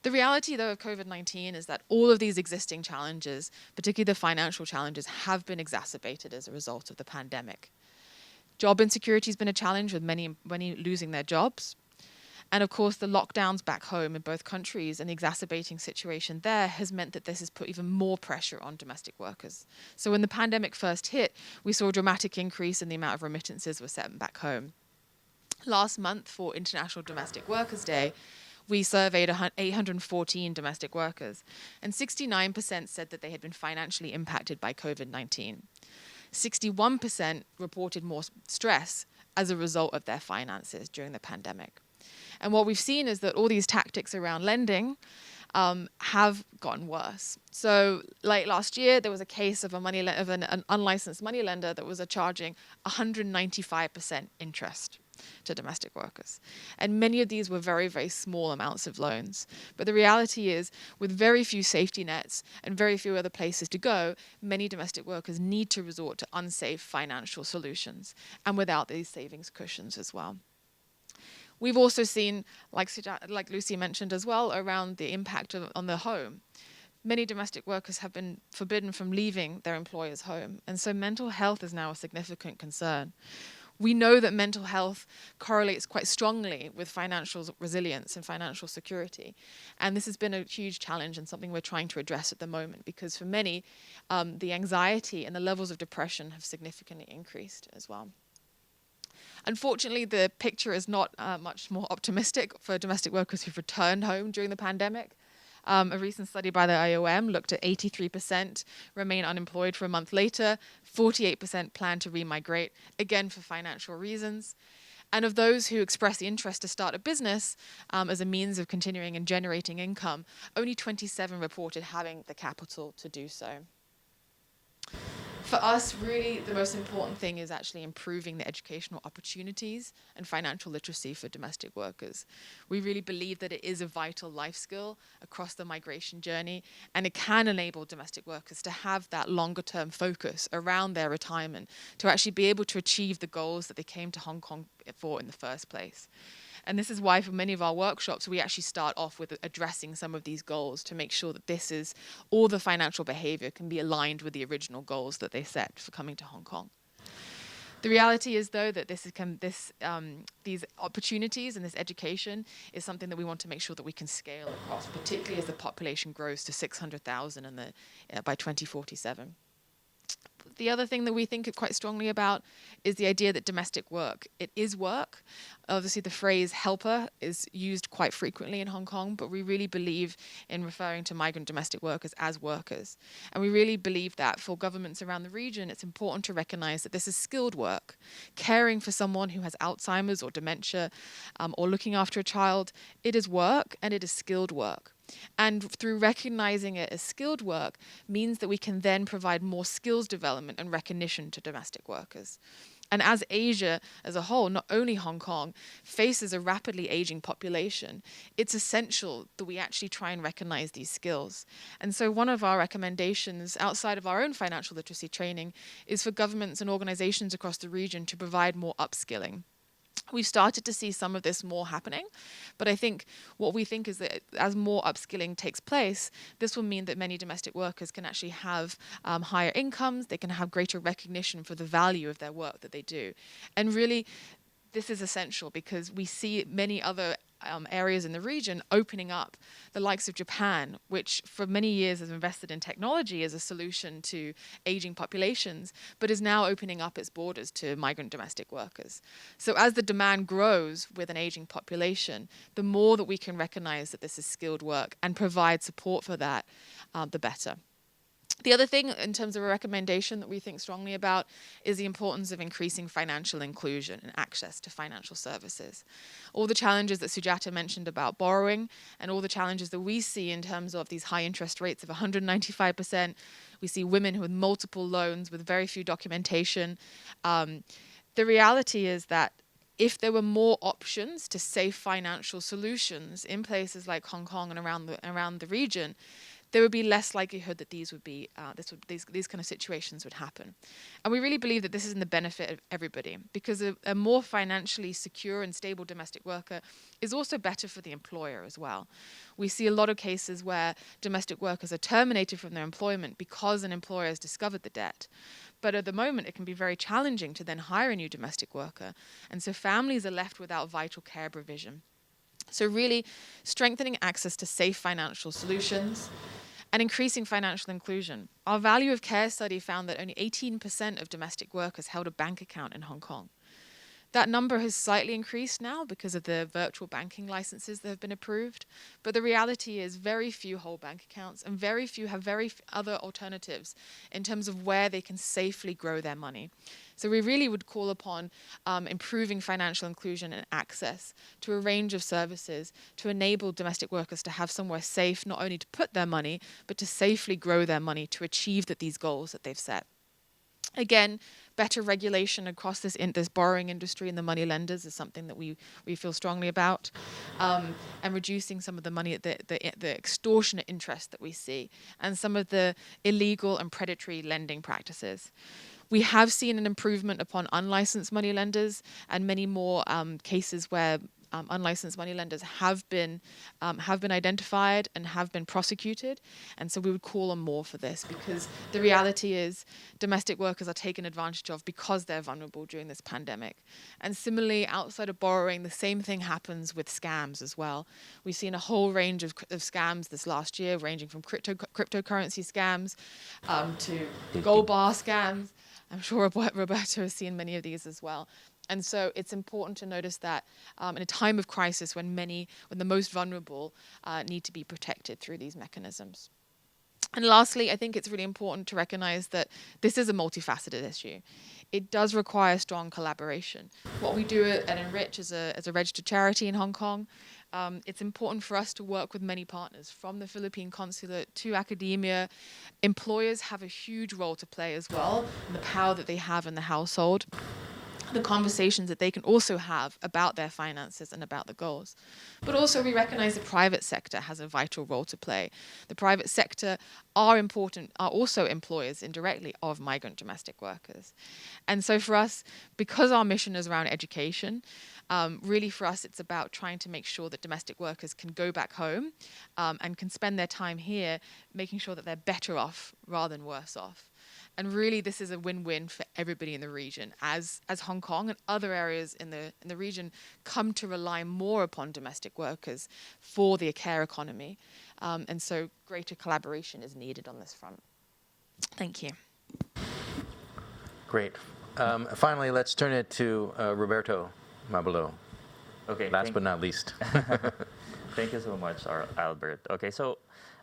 The reality, though, of COVID-19 is that all of these existing challenges, particularly the financial challenges, have been exacerbated as a result of the pandemic. Job insecurity has been a challenge, with many losing their jobs. And of course, the lockdowns back home in both countries and the exacerbating situation there has meant that this has put even more pressure on domestic workers. So when the pandemic first hit, we saw a dramatic increase in the amount of remittances were sent back home. Last month, for International Domestic Workers' Day, we surveyed 814 domestic workers, and 69% said that they had been financially impacted by COVID-19. 61% reported more stress as a result of their finances during the pandemic. And what we've seen is that all these tactics around lending have gotten worse. So late last year, there was a case of an unlicensed money lender that was charging 195% interest to domestic workers. And many of these were very, very small amounts of loans. But the reality is, with very few safety nets and very few other places to go, many domestic workers need to resort to unsafe financial solutions, and without these savings cushions as well. We've also seen, like Lucy mentioned as well, around the impact on the home. Many domestic workers have been forbidden from leaving their employer's home, and so mental health is now a significant concern. We know that mental health correlates quite strongly with financial resilience and financial security, and this has been a huge challenge and something we're trying to address at the moment, because for many, the anxiety and the levels of depression have significantly increased as well. Unfortunately, the picture is not much more optimistic for domestic workers who've returned home during the pandemic. A recent study by the IOM looked at 83% remain unemployed for a month later, 48% plan to remigrate, again for financial reasons. And of those who express the interest to start a business as a means of continuing and generating income, only 27 reported having the capital to do so. For us, really, the most important thing is actually improving the educational opportunities and financial literacy for domestic workers. We really believe that it is a vital life skill across the migration journey, and it can enable domestic workers to have that longer-term focus around their retirement, to actually be able to achieve the goals that they came to Hong Kong for in the first place. And this is why for many of our workshops, we actually start off with addressing some of these goals to make sure that all the financial behavior can be aligned with the original goals that they set for coming to Hong Kong. The reality is, though, that these opportunities and this education is something that we want to make sure that we can scale across, particularly as the population grows to 600,000 by 2047. The other thing that we think quite strongly about is the idea that domestic work, it is work. Obviously, the phrase helper is used quite frequently in Hong Kong, but we really believe in referring to migrant domestic workers as workers. And we really believe that for governments around the region, it's important to recognize that this is skilled work. Caring for someone who has Alzheimer's or dementia, or looking after a child, it is work, and it is skilled work. And through recognizing it as skilled work means that we can then provide more skills development and recognition to domestic workers. And as Asia as a whole, not only Hong Kong, faces a rapidly aging population, it's essential that we actually try and recognize these skills. And so one of our recommendations outside of our own financial literacy training is for governments and organizations across the region to provide more upskilling. We've started to see some of this more happening, but I think what we think is that as more upskilling takes place, this will mean that many domestic workers can actually have higher incomes, they can have greater recognition for the value of their work that they do. And really, this is essential because we see many other areas in the region opening up, the likes of Japan, which for many years has invested in technology as a solution to aging populations, but is now opening up its borders to migrant domestic workers. So as the demand grows with an aging population, the more that we can recognize that this is skilled work and provide support for that, the better. The other thing in terms of a recommendation that we think strongly about is the importance of increasing financial inclusion and access to financial services. All the challenges that Sujata mentioned about borrowing and all the challenges that we see in terms of these high interest rates of 195%. We see women with multiple loans with very few documentation. The reality is that if there were more options to safe financial solutions in places like Hong Kong and around the region, there would be less likelihood that these kind of situations would happen. And we really believe that this is in the benefit of everybody, because a more financially secure and stable domestic worker is also better for the employer as well. We see a lot of cases where domestic workers are terminated from their employment because an employer has discovered the debt. But at the moment, it can be very challenging to then hire a new domestic worker. And so families are left without vital care provision. So really strengthening access to safe financial solutions and increasing financial inclusion. Our value of care study found that only 18% of domestic workers held a bank account in Hong Kong. That number has slightly increased now because of the virtual banking licenses that have been approved. But the reality is very few hold bank accounts and very few have other alternatives in terms of where they can safely grow their money. So we really would call upon improving financial inclusion and access to a range of services to enable domestic workers to have somewhere safe, not only to put their money, but to safely grow their money to achieve these goals that they've set. Again, better regulation across this borrowing industry and the money lenders is something that we feel strongly about, and reducing some of the money, the extortionate interest that we see, and some of the illegal and predatory lending practices. We have seen an improvement upon unlicensed money lenders and many more cases where unlicensed money lenders have been identified and have been prosecuted. And so we would call on more for this, because the reality is domestic workers are taken advantage of because they're vulnerable during this pandemic. And similarly, outside of borrowing, the same thing happens with scams as well. We've seen a whole range of scams this last year, ranging from cryptocurrency scams to gold bar scams. I'm sure Roberto has seen many of these as well. And so it's important to notice that in a time of crisis when the most vulnerable need to be protected through these mechanisms. And lastly, I think it's really important to recognize that this is a multifaceted issue. It does require strong collaboration. What we do at Enrich as a registered charity in Hong Kong, it's important for us to work with many partners, from the Philippine Consulate to academia. Employers have a huge role to play as well, and the power that they have in the household, the conversations that they can also have about their finances and about the goals. But also we recognize the private sector has a vital role to play. The private sector are also employers indirectly of migrant domestic workers. And so for us, because our mission is around education, really for us it's about trying to make sure that domestic workers can go back home and can spend their time here, making sure that they're better off rather than worse off. And really, this is a win-win for everybody in the region, as Hong Kong and other areas in the region come to rely more upon domestic workers for the care economy. And so greater collaboration is needed on this front. Thank you. Great. Finally, let's turn it to Roberto Mabalo. Okay. Last but not least. Thank you so much, Albert. Okay, so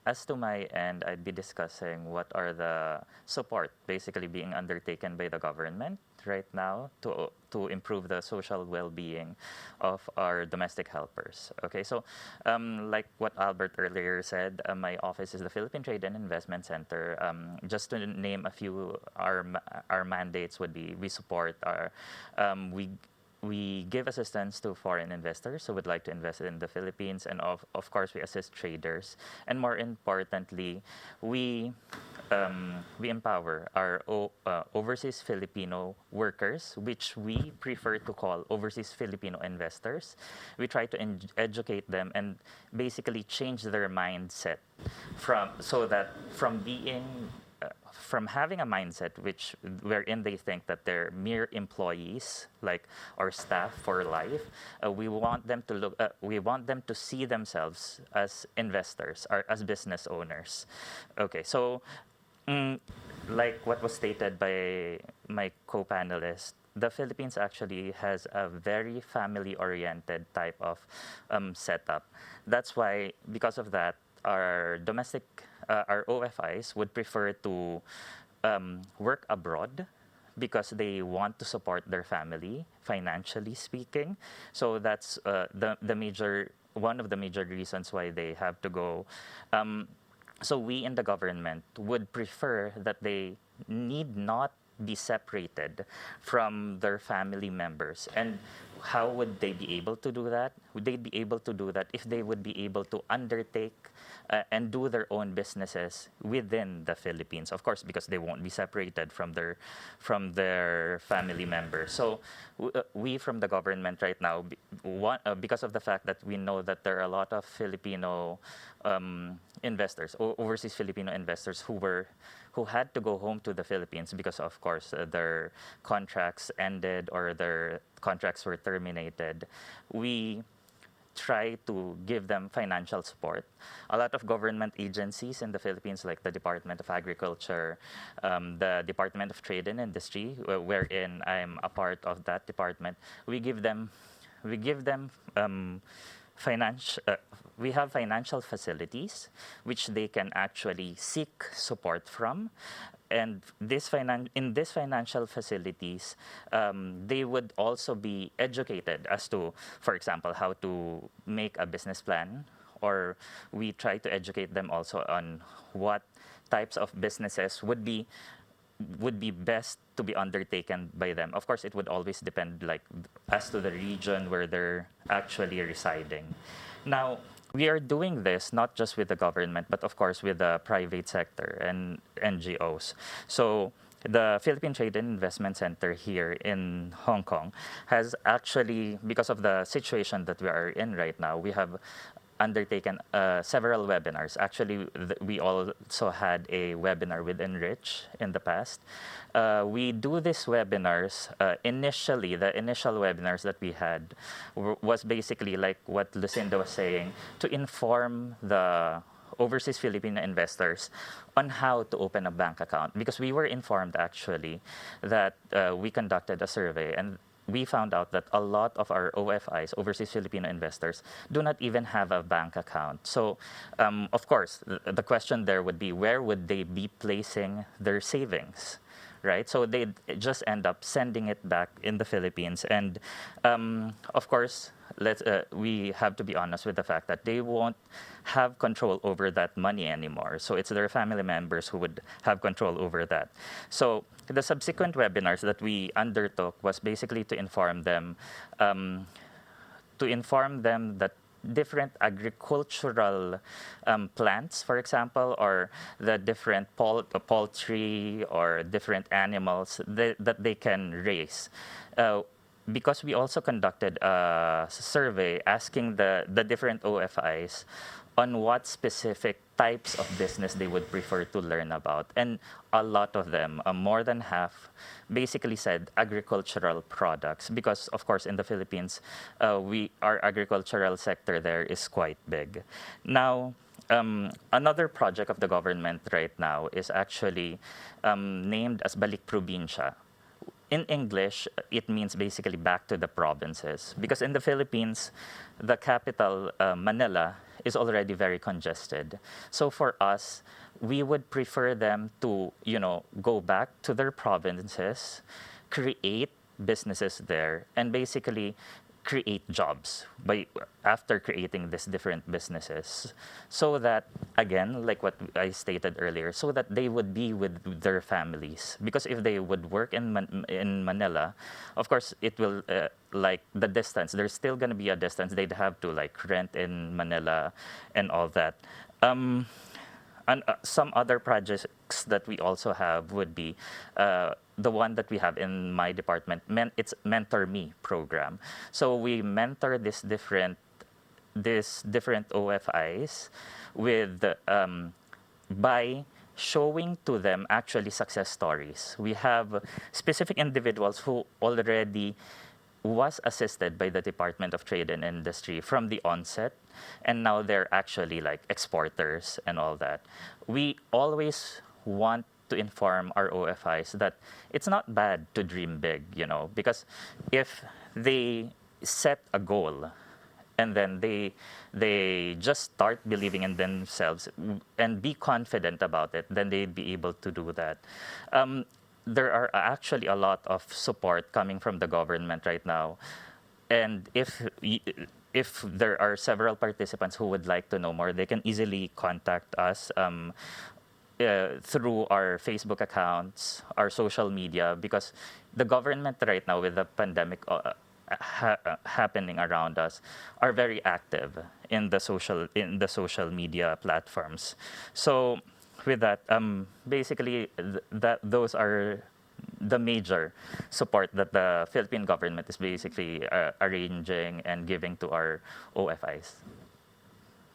as to my end, I'd be discussing what are the support basically being undertaken by the government right now to improve the social well-being of our domestic helpers. Okay, so like what Albert earlier said, my office is the Philippine Trade and Investment Center. Just to name a few, our mandates would be we support we give assistance to foreign investors who would like to invest in the Philippines, and of course we assist traders, and more importantly, we empower our overseas Filipino workers, which we prefer to call overseas Filipino investors. We try to educate them and basically change their mindset from having a mindset wherein they think that they're mere employees, or staff for life. We want them to see themselves as investors or as business owners. Okay, so like what was stated by my co-panelist, the Philippines actually has a very family-oriented type of setup. That's why, because of that, our domestic our OFIs would prefer to work abroad because they want to support their family, financially speaking. So that's the major one of the major reasons why they have to go. So we in the government would prefer that they need not be separated from their family members. And how would they be able to do that? Would they be able to do that if they would be able to undertake and do their own businesses within the Philippines? Of course, because they won't be separated from their family members. So we from the government right now, because of the fact that we know that there are a lot of Filipino investors, overseas Filipino investors who had to go home to the Philippines because, of course, their contracts ended or their contracts were terminated. We try to give them financial support. A lot of government agencies in the Philippines, like the Department of Agriculture, the Department of Trade and Industry, wherein I'm a part of that department, we give them we have financial facilities which they can actually seek support from. And in these financial facilities, they would also be educated as to, for example, how to make a business plan, or we try to educate them also on what types of businesses would be best to be undertaken by them. Of course, it would always depend as to the region where they're actually residing. Now, we are doing this not just with the government, but of course with the private sector and NGOs. So the Philippine Trade and Investment Center here in Hong Kong has actually, because of the situation that we are in right now, we have undertaken several webinars. Actually, we also had a webinar with Enrich in the past. We do these webinars. Initially, the initial webinars that we had was basically like what Lucinda was saying, to inform the overseas Filipino investors on how to open a bank account. Because we were informed, actually, that we conducted a survey, and we found out that a lot of our OFIs, overseas Filipino investors, do not even have a bank account. So, of course, the question there would be, where would they be placing their savings, right? So they just end up sending it back in the Philippines. And, of course, we have to be honest with the fact that they won't have control over that money anymore. So it's their family members who would have control over that. So the subsequent webinars that we undertook was basically to inform them that different agricultural plants, for example, or the different poultry or different animals that they can raise. Because we also conducted a survey asking the different OFIs on what specific types of business they would prefer to learn about. And a lot of them, more than half, basically said agricultural products. Because, of course, in the Philippines, our agricultural sector there is quite big. Now, another project of the government right now is actually named as Balik Probinsya. In English, it means basically back to the provinces. Because in the Philippines, the capital, Manila, is already very congested. So for us, we would prefer them to, go back to their provinces, create businesses there, and basically create jobs after creating these different businesses, so that, again, like what I stated earlier, so that they would be with their families. Because if they would work in Manila, of course, it will, the distance, there's still going to be a distance. They'd have to rent in Manila and all that. And some other projects that we also have would be the one that we have in my department. It's Mentor Me program. So we mentor these different OFIs with by showing to them actually success stories. We have specific individuals who already was assisted by the Department of Trade and Industry from the onset, and now they're actually exporters and all that. We always want to inform our OFIs that it's not bad to dream big, because if they set a goal and then they just start believing in themselves and be confident about it, then they'd be able to do that. There are actually a lot of support coming from the government right now. And if there are several participants who would like to know more, they can easily contact us through our Facebook accounts, our social media, because the government right now, with the pandemic happening around us, are very active in the social media platforms. So with that, basically those are the major support that the Philippine government is basically arranging and giving to our OFIs.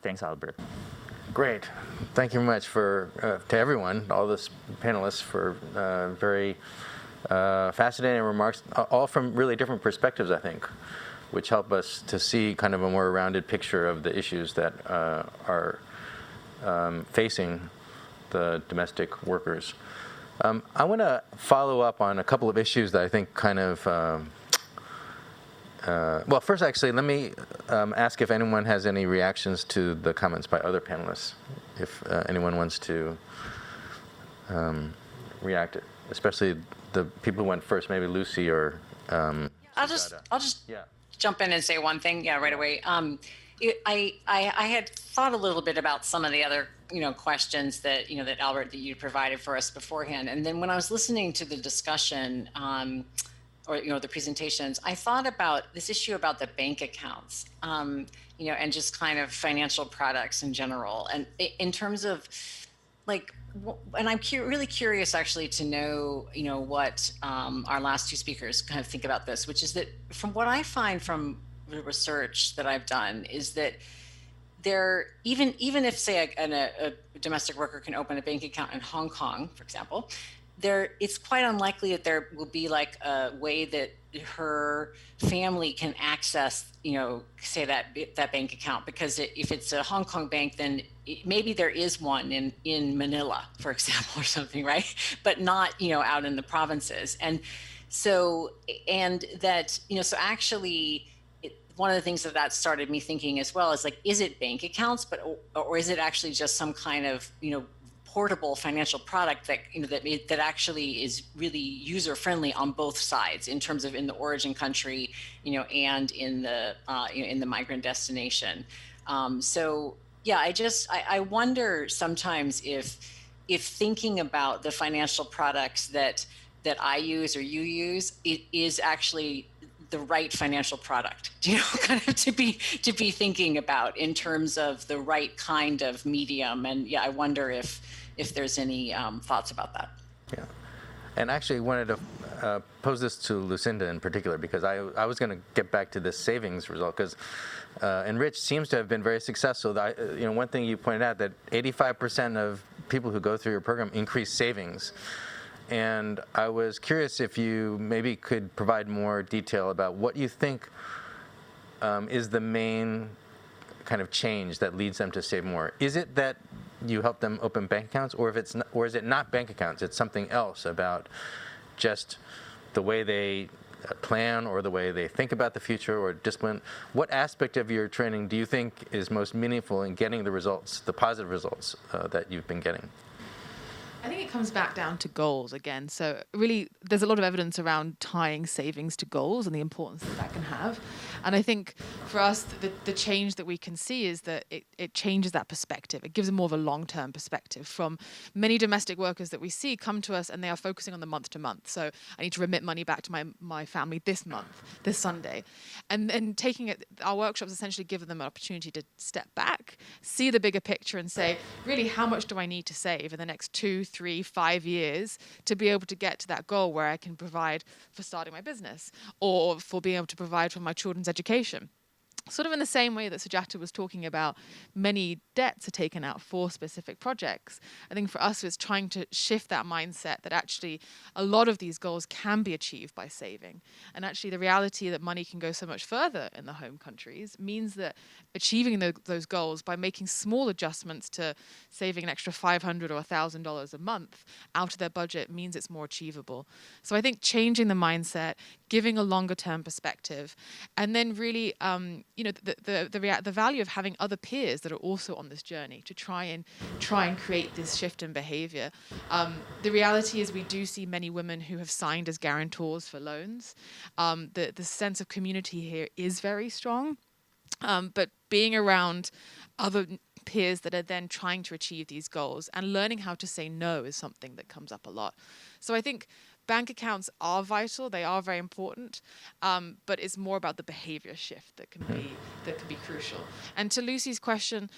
Thanks, Albert. Great. Thank you very much to everyone, all the panelists, for very fascinating remarks, all from really different perspectives, I think, which help us to see kind of a more rounded picture of the issues that are facing the domestic workers. I want to follow up on a couple of issues that I think kind of, well, first, actually, let me ask if anyone has any reactions to the comments by other panelists, if anyone wants to react, especially the people who went first, maybe Lucy or I'll just yeah. jump in and say one thing, right away. I had thought a little bit about some of the other, questions that, that Albert, that you provided for us beforehand. And then when I was listening to the discussion, or, the presentations, I thought about this issue about the bank accounts, and just kind of financial products in general. And in terms of and I'm really curious actually to know, what our last two speakers kind of think about this, which is that from what I find from the research that I've done is that there, even if say a domestic worker can open a bank account in Hong Kong, for example, it's quite unlikely that there will be like a way that her family can access, say that bank account, because if it's a Hong Kong bank, then maybe there is one in Manila, for example, or something, right? But not, out in the provinces. And so so actually, one of the things that started me thinking as well is is it bank accounts, or is it actually just some kind of, portable financial product that that actually is really user friendly on both sides, in terms of in the origin country, and in the migrant destination. So yeah, I wonder sometimes if thinking about the financial products that I use or you use, it is actually the right financial product, kind of to be thinking about in terms of the right kind of medium. And yeah, I wonder if there's any thoughts about that. Yeah, and actually wanted to pose this to Lucinda in particular, because I was going to get back to this savings result, because Enrich seems to have been very successful. One thing you pointed out, that 85% of people who go through your program increase savings. And I was curious if you maybe could provide more detail about what you think is the main kind of change that leads them to save more. Is it that you help them open bank accounts, or is it not bank accounts? It's something else about just the way they plan, or the way they think about the future, or discipline. What aspect of your training do you think is most meaningful in getting the results, the positive results that you've been getting? I think it comes back down to goals again. So really, there's a lot of evidence around tying savings to goals and the importance that can have. And I think for us, the change that we can see is that it changes that perspective. It gives them more of a long-term perspective. From many domestic workers that we see come to us and they are focusing on the month to month. So I need to remit money back to my family this month, this Sunday. And then our workshops essentially give them an opportunity to step back, see the bigger picture and say, really, how much do I need to save in the next 2, 3, 5 years to be able to get to that goal where I can provide for starting my business, or for being able to provide for my children's education. Sort of in the same way that Sujata was talking about, many debts are taken out for specific projects. I think for us, it's trying to shift that mindset that actually a lot of these goals can be achieved by saving. And actually the reality that money can go so much further in the home countries means that achieving those goals by making small adjustments to saving an extra $500 or $1,000 a month out of their budget means it's more achievable. So I think changing the mindset, giving a longer term perspective, and then really, the value of having other peers that are also on this journey to try and create this shift in behavior. The reality is we do see many women who have signed as guarantors for loans. The sense of community here is very strong, but being around other peers that are then trying to achieve these goals and learning how to say no is something that comes up a lot. So I think bank accounts are vital, they are very important, but it's more about the behavior shift that can be crucial. And to Lucy's question,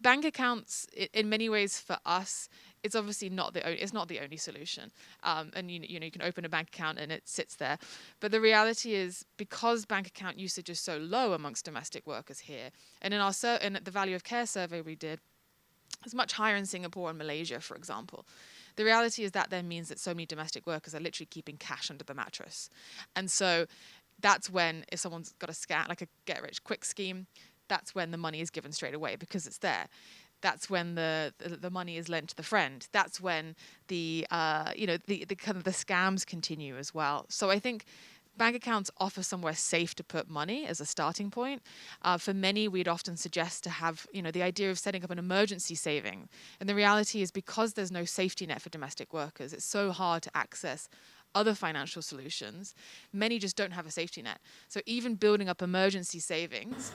bank accounts, in many ways for us, it's obviously not the only solution. And you can open a bank account and it sits there. But the reality is, because bank account usage is so low amongst domestic workers here, and in the value of care survey we did, it's much higher in Singapore and Malaysia, for example. The reality is that then means that so many domestic workers are literally keeping cash under the mattress. And so that's when, if someone's got a scam, like a get-rich-quick scheme, that's when the money is given straight away because it's there. That's when the money is lent to the friend. That's when the kind of the scams continue as well. So I think bank accounts offer somewhere safe to put money as a starting point. For many, we'd often suggest to have, the idea of setting up an emergency saving. And the reality is, because there's no safety net for domestic workers, it's so hard to access other financial solutions. Many just don't have a safety net. So even building up emergency savings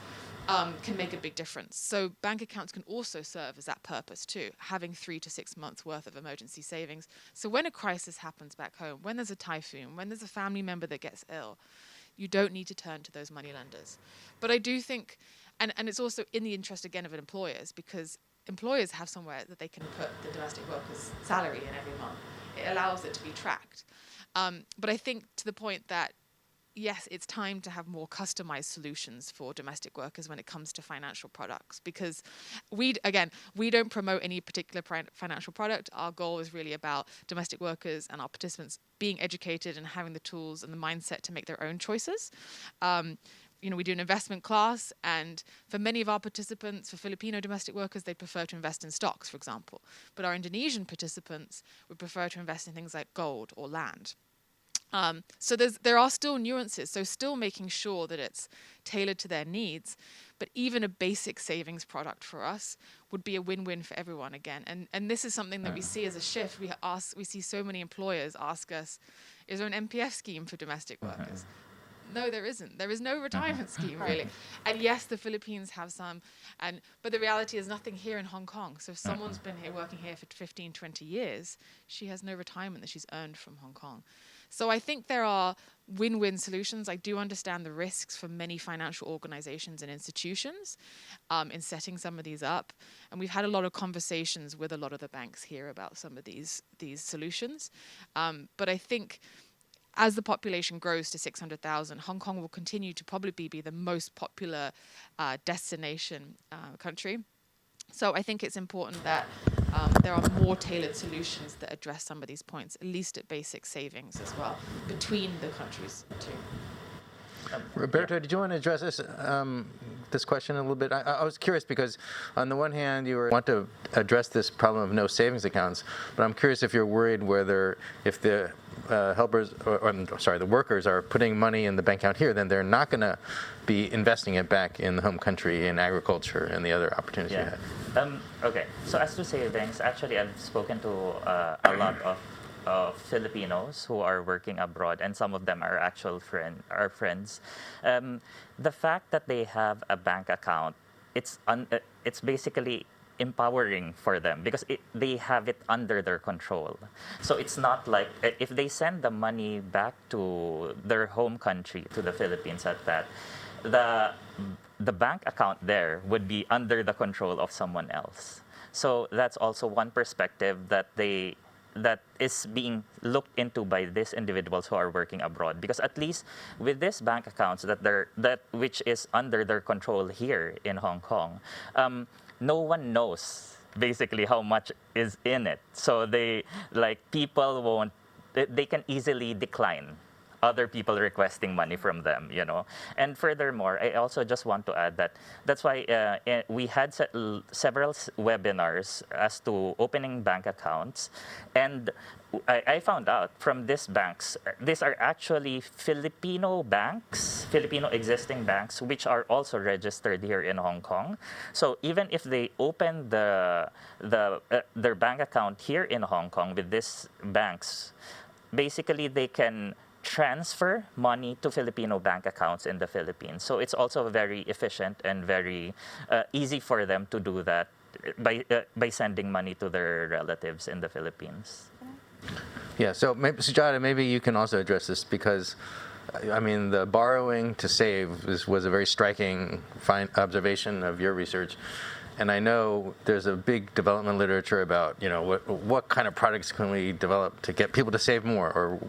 can make a big difference. So bank accounts can also serve as that purpose too, having 3 to 6 months worth of emergency savings. So when a crisis happens back home, when there's a typhoon, when there's a family member that gets ill, you don't need to turn to those moneylenders. But I do think, and it's also in the interest again of employers, because employers have somewhere that they can put the domestic worker's salary in every month. It allows it to be tracked. But I think to the point that, yes, it's time to have more customized solutions for domestic workers when it comes to financial products, because we don't promote any particular financial product. Our goal is really about domestic workers and our participants being educated and having the tools and the mindset to make their own choices. We do an investment class, and for many of our participants, for Filipino domestic workers, they prefer to invest in stocks, for example. But our Indonesian participants would prefer to invest in things like gold or land. So there are still nuances, so still making sure that it's tailored to their needs, but even a basic savings product for us would be a win-win for everyone again. And this is something that we see as a shift. We see so many employers ask us, is there an MPF scheme for domestic workers? No, there isn't. There is no retirement scheme, really. And yes, the Philippines have some, but the reality is nothing here in Hong Kong. So if someone's been working here for 15, 20 years, she has no retirement that she's earned from Hong Kong. So I think there are win-win solutions. I do understand the risks for many financial organizations and institutions in setting some of these up. And we've had a lot of conversations with a lot of the banks here about some of these solutions. But I think as the population grows to 600,000, Hong Kong will continue to probably be the most popular destination country. So I think it's important that there are more tailored solutions that address some of these points, at least at basic savings as well, between the countries too. Roberto, did you want to address this question a little bit? I was curious because on the one hand, you want to address this problem of no savings accounts, but I'm curious if you're worried if the the workers are putting money in the bank account here, then they're not going to be investing it back in the home country in agriculture and the other opportunities you had. Okay, so as to savings, actually I've spoken to a lot of Filipinos who are working abroad, and some of them are friends. The fact that they have a bank account, it's basically empowering for them because they have it under their control. So it's not like if they send the money back to their home country, to the Philippines, the bank account there would be under the control of someone else. So that's also one perspective that is being looked into by these individuals who are working abroad, because at least with these bank accounts which is under their control here in Hong Kong, no one knows basically how much is in it. So they can easily decline other people requesting money from them, you know. And furthermore, I also just want to add that that's why we had several webinars as to opening bank accounts, and I found out from these banks, these are actually Filipino banks, Filipino existing banks, which are also registered here in Hong Kong. So even if they open their bank account here in Hong Kong with these banks, basically they can transfer money to Filipino bank accounts in the Philippines. So it's also very efficient and very easy for them to do that by sending money to their relatives in the Philippines. Yeah, so maybe, Sujata, maybe you can also address this because, I mean, the borrowing to save was a very striking observation of your research. And I know there's a big development literature about, you know, what kind of products can we develop to get people to save more, or,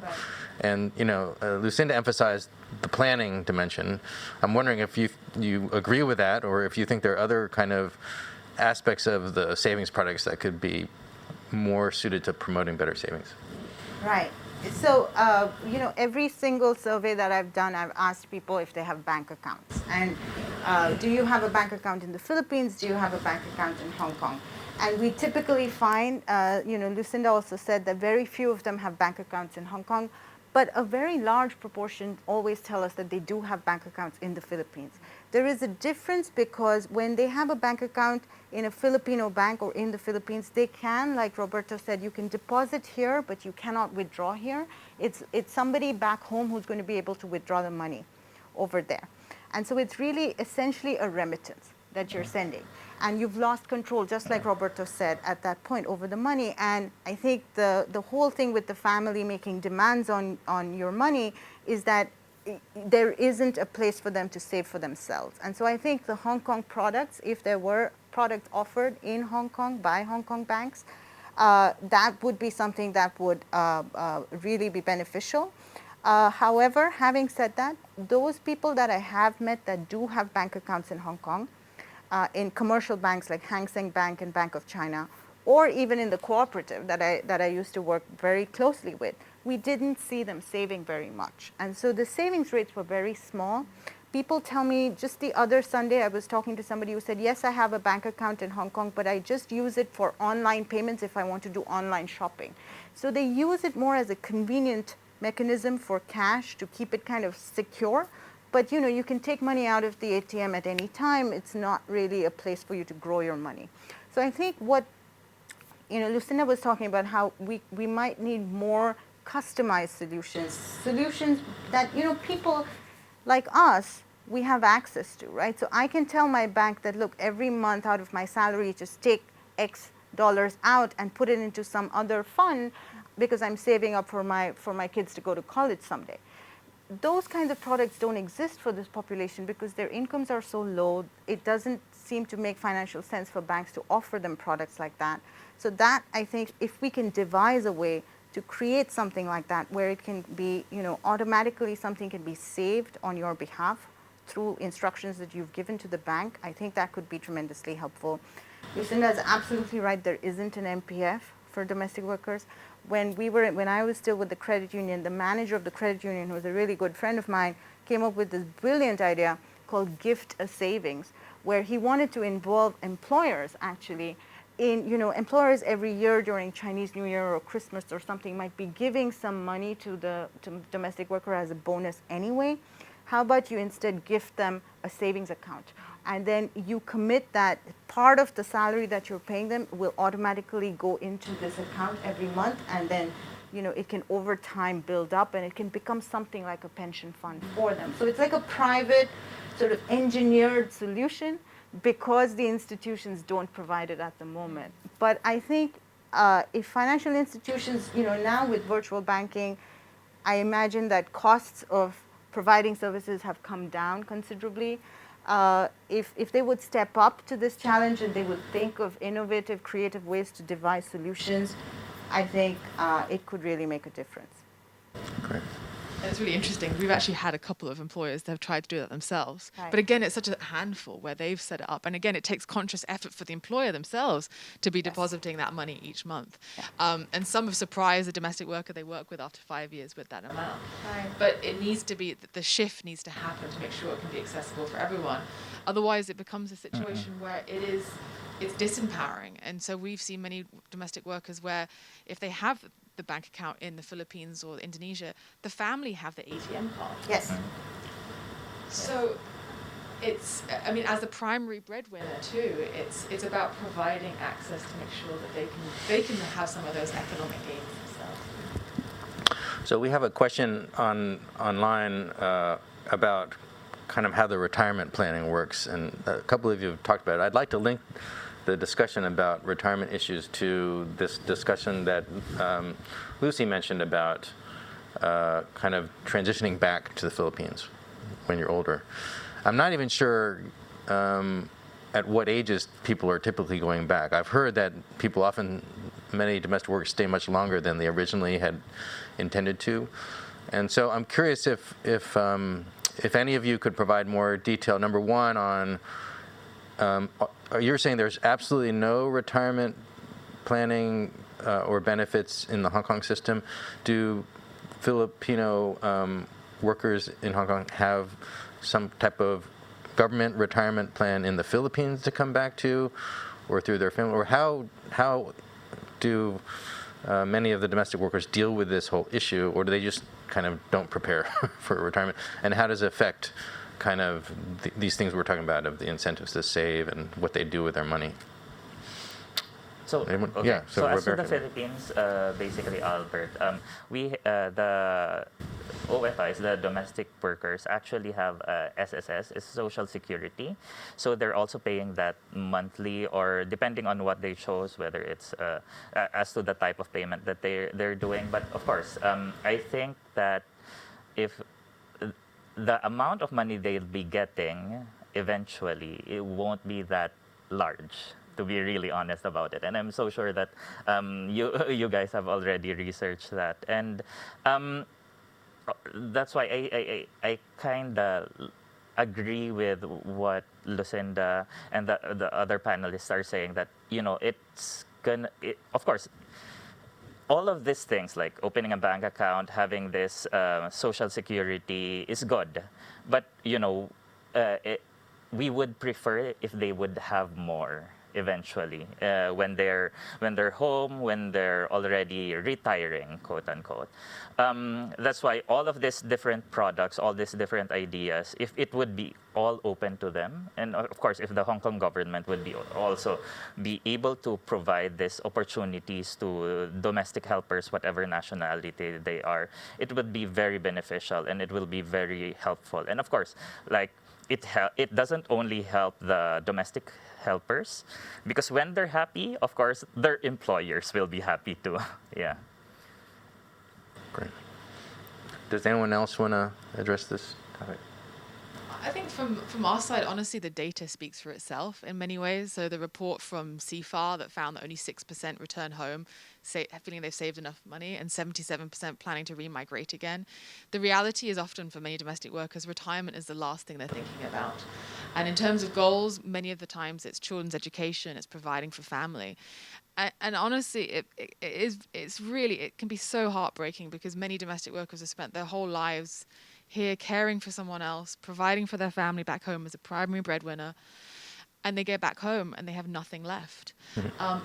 and you know, Lucinda emphasized the planning dimension. I'm wondering if you agree with that, or if you think there are other kind of aspects of the savings products that could be more suited to promoting better savings. Right. So, you know, every single survey that I've done, I've asked people if they have bank accounts. And do you have a bank account in the Philippines? Do you have a bank account in Hong Kong? And we typically find, you know, Lucinda also said that very few of them have bank accounts in Hong Kong, but a very large proportion always tell us that they do have bank accounts in the Philippines. There is a difference because when they have a bank account in a Filipino bank or in the Philippines, they can, like Roberto said, you can deposit here, but you cannot withdraw here. It's somebody back home who's going to be able to withdraw the money over there. And so it's really essentially a remittance that you're sending. And you've lost control, just like Roberto said, at that point over the money. And I think the whole thing with the family making demands on your money is that there isn't a place for them to save for themselves. And so I think the Hong Kong products, if there were products offered in Hong Kong by Hong Kong banks, that would be something that would really be beneficial. However, having said that, those people that I have met that do have bank accounts in Hong Kong, in commercial banks like Hang Seng Bank and Bank of China, or even in the cooperative that I used to work very closely with, we didn't see them saving very much. And so the savings rates were very small. People tell me, just the other Sunday, I was talking to somebody who said, yes, I have a bank account in Hong Kong, but I just use it for online payments if I want to do online shopping. So they use it more as a convenient mechanism for cash to keep it kind of secure. But you know, you can take money out of the ATM at any time. It's not really a place for you to grow your money. So I think what, you know, Lucinda was talking about how we might need more customized solutions that, you know, people like us, we have access to, right? So I can tell my bank that, look, every month out of my salary, just take X dollars out and put it into some other fund because I'm saving up for my kids to go to college someday. Those kinds of products don't exist for this population because their incomes are so low. It doesn't seem to make financial sense for banks to offer them products like that. So that, I think, if we can devise a way to create something like that where it can be, you know, automatically something can be saved on your behalf through instructions that you've given to the bank, I think that could be tremendously helpful. Lucinda is absolutely right. There isn't an MPF for domestic workers. When I was still with the credit union, the manager of the credit union, who was a really good friend of mine, came up with this brilliant idea called Gift a Savings, where he wanted to involve employers actually in, you know, employers every year during Chinese New Year or Christmas or something might be giving some money to the domestic worker as a bonus anyway. How about you instead gift them a savings account? And then you commit that part of the salary that you're paying them will automatically go into this account every month, and then, you know, it can over time build up and it can become something like a pension fund for them. So it's like a private sort of engineered solution because the institutions don't provide it at the moment. But I think if financial institutions, you know, now with virtual banking, I imagine that costs of providing services have come down considerably. If they would step up to this challenge and they would think of innovative, creative ways to devise solutions, I think it could really make a difference. Great. It's really interesting. We've actually had a couple of employers that have tried to do that themselves. Right. But again, it's such a handful where they've set it up. And again, it takes conscious effort for the employer themselves to be depositing that money each month. And some have surprised the domestic worker they work with after 5 years with that amount. Right. But it needs to be, the shift needs to happen to make sure it can be accessible for everyone. Otherwise, it becomes a situation where it's disempowering. And so we've seen many domestic workers where if they have the bank account in the Philippines or Indonesia, the family have the ATM card. Yes. So it's, I mean, as the primary breadwinner too, it's about providing access to make sure that they can have some of those economic gains themselves. So we have a question online about kind of how the retirement planning works, and a couple of you have talked about it. I'd like to link the discussion about retirement issues to this discussion that Lucy mentioned about kind of transitioning back to the Philippines when you're older. I'm not even sure at what ages people are typically going back. I've heard that many domestic workers stay much longer than they originally had intended to. And so I'm curious if any of you could provide more detail. Number one, on you're saying there's absolutely no retirement planning or benefits in the Hong Kong system. Do Filipino workers in Hong Kong have some type of government retirement plan in the Philippines to come back to, or through their family? Or how do many of the domestic workers deal with this whole issue, or do they just kind of don't prepare for retirement? And how does it affect kind of these things we're talking about, of the incentives to save and what they do with their money? So, Anyone? okay. Yeah, so as in the Roberto. Philippines, basically, Albert, the OFIs, the domestic workers, actually have SSS, is Social Security. So they're also paying that monthly, or depending on what they chose, whether it's as to the type of payment that they're doing. But of course, I think that if the amount of money they'll be getting eventually, it won't be that large, to be really honest about it. And I'm so sure that you guys have already researched that. And that's why I kind of agree with what Lucinda and the other panelists are saying, that, of course, all of these things, like opening a bank account, having this social security, is good. But, we would prefer if they would have more eventually, when they're home, when they're already retiring, quote unquote. That's why all of these different products, all these different ideas, if it would be all open to them, and of course if the Hong Kong government would also be able to provide these opportunities to domestic helpers, whatever nationality they are, it would be very beneficial, and it will be very helpful. And of course, like, it doesn't only help the domestic helpers, because when they're happy, of course, their employers will be happy too. Yeah. Great. Does anyone else want to address this topic? I think from our side, honestly, the data speaks for itself in many ways. So the report from CFAR that found that only 6% return home, feeling they've saved enough money, and 77% planning to remigrate again. The reality is, often for many domestic workers, retirement is the last thing they're thinking about. And in terms of goals, many of the times it's children's education, it's providing for family. And honestly, it can be so heartbreaking, because many domestic workers have spent their whole lives here caring for someone else, providing for their family back home as a primary breadwinner, and they get back home and they have nothing left.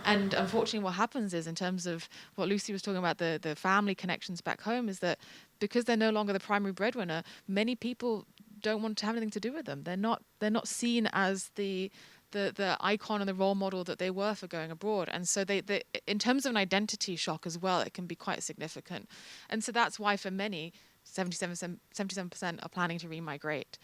And unfortunately, what happens is, in terms of what Lucy was talking about, the family connections back home, is that because they're no longer the primary breadwinner, many people don't want to have anything to do with them. They're not seen as the icon and the role model that they were for going abroad. And so they in terms of an identity shock as well, it can be quite significant. And so that's why for many, 77% are planning to remigrate,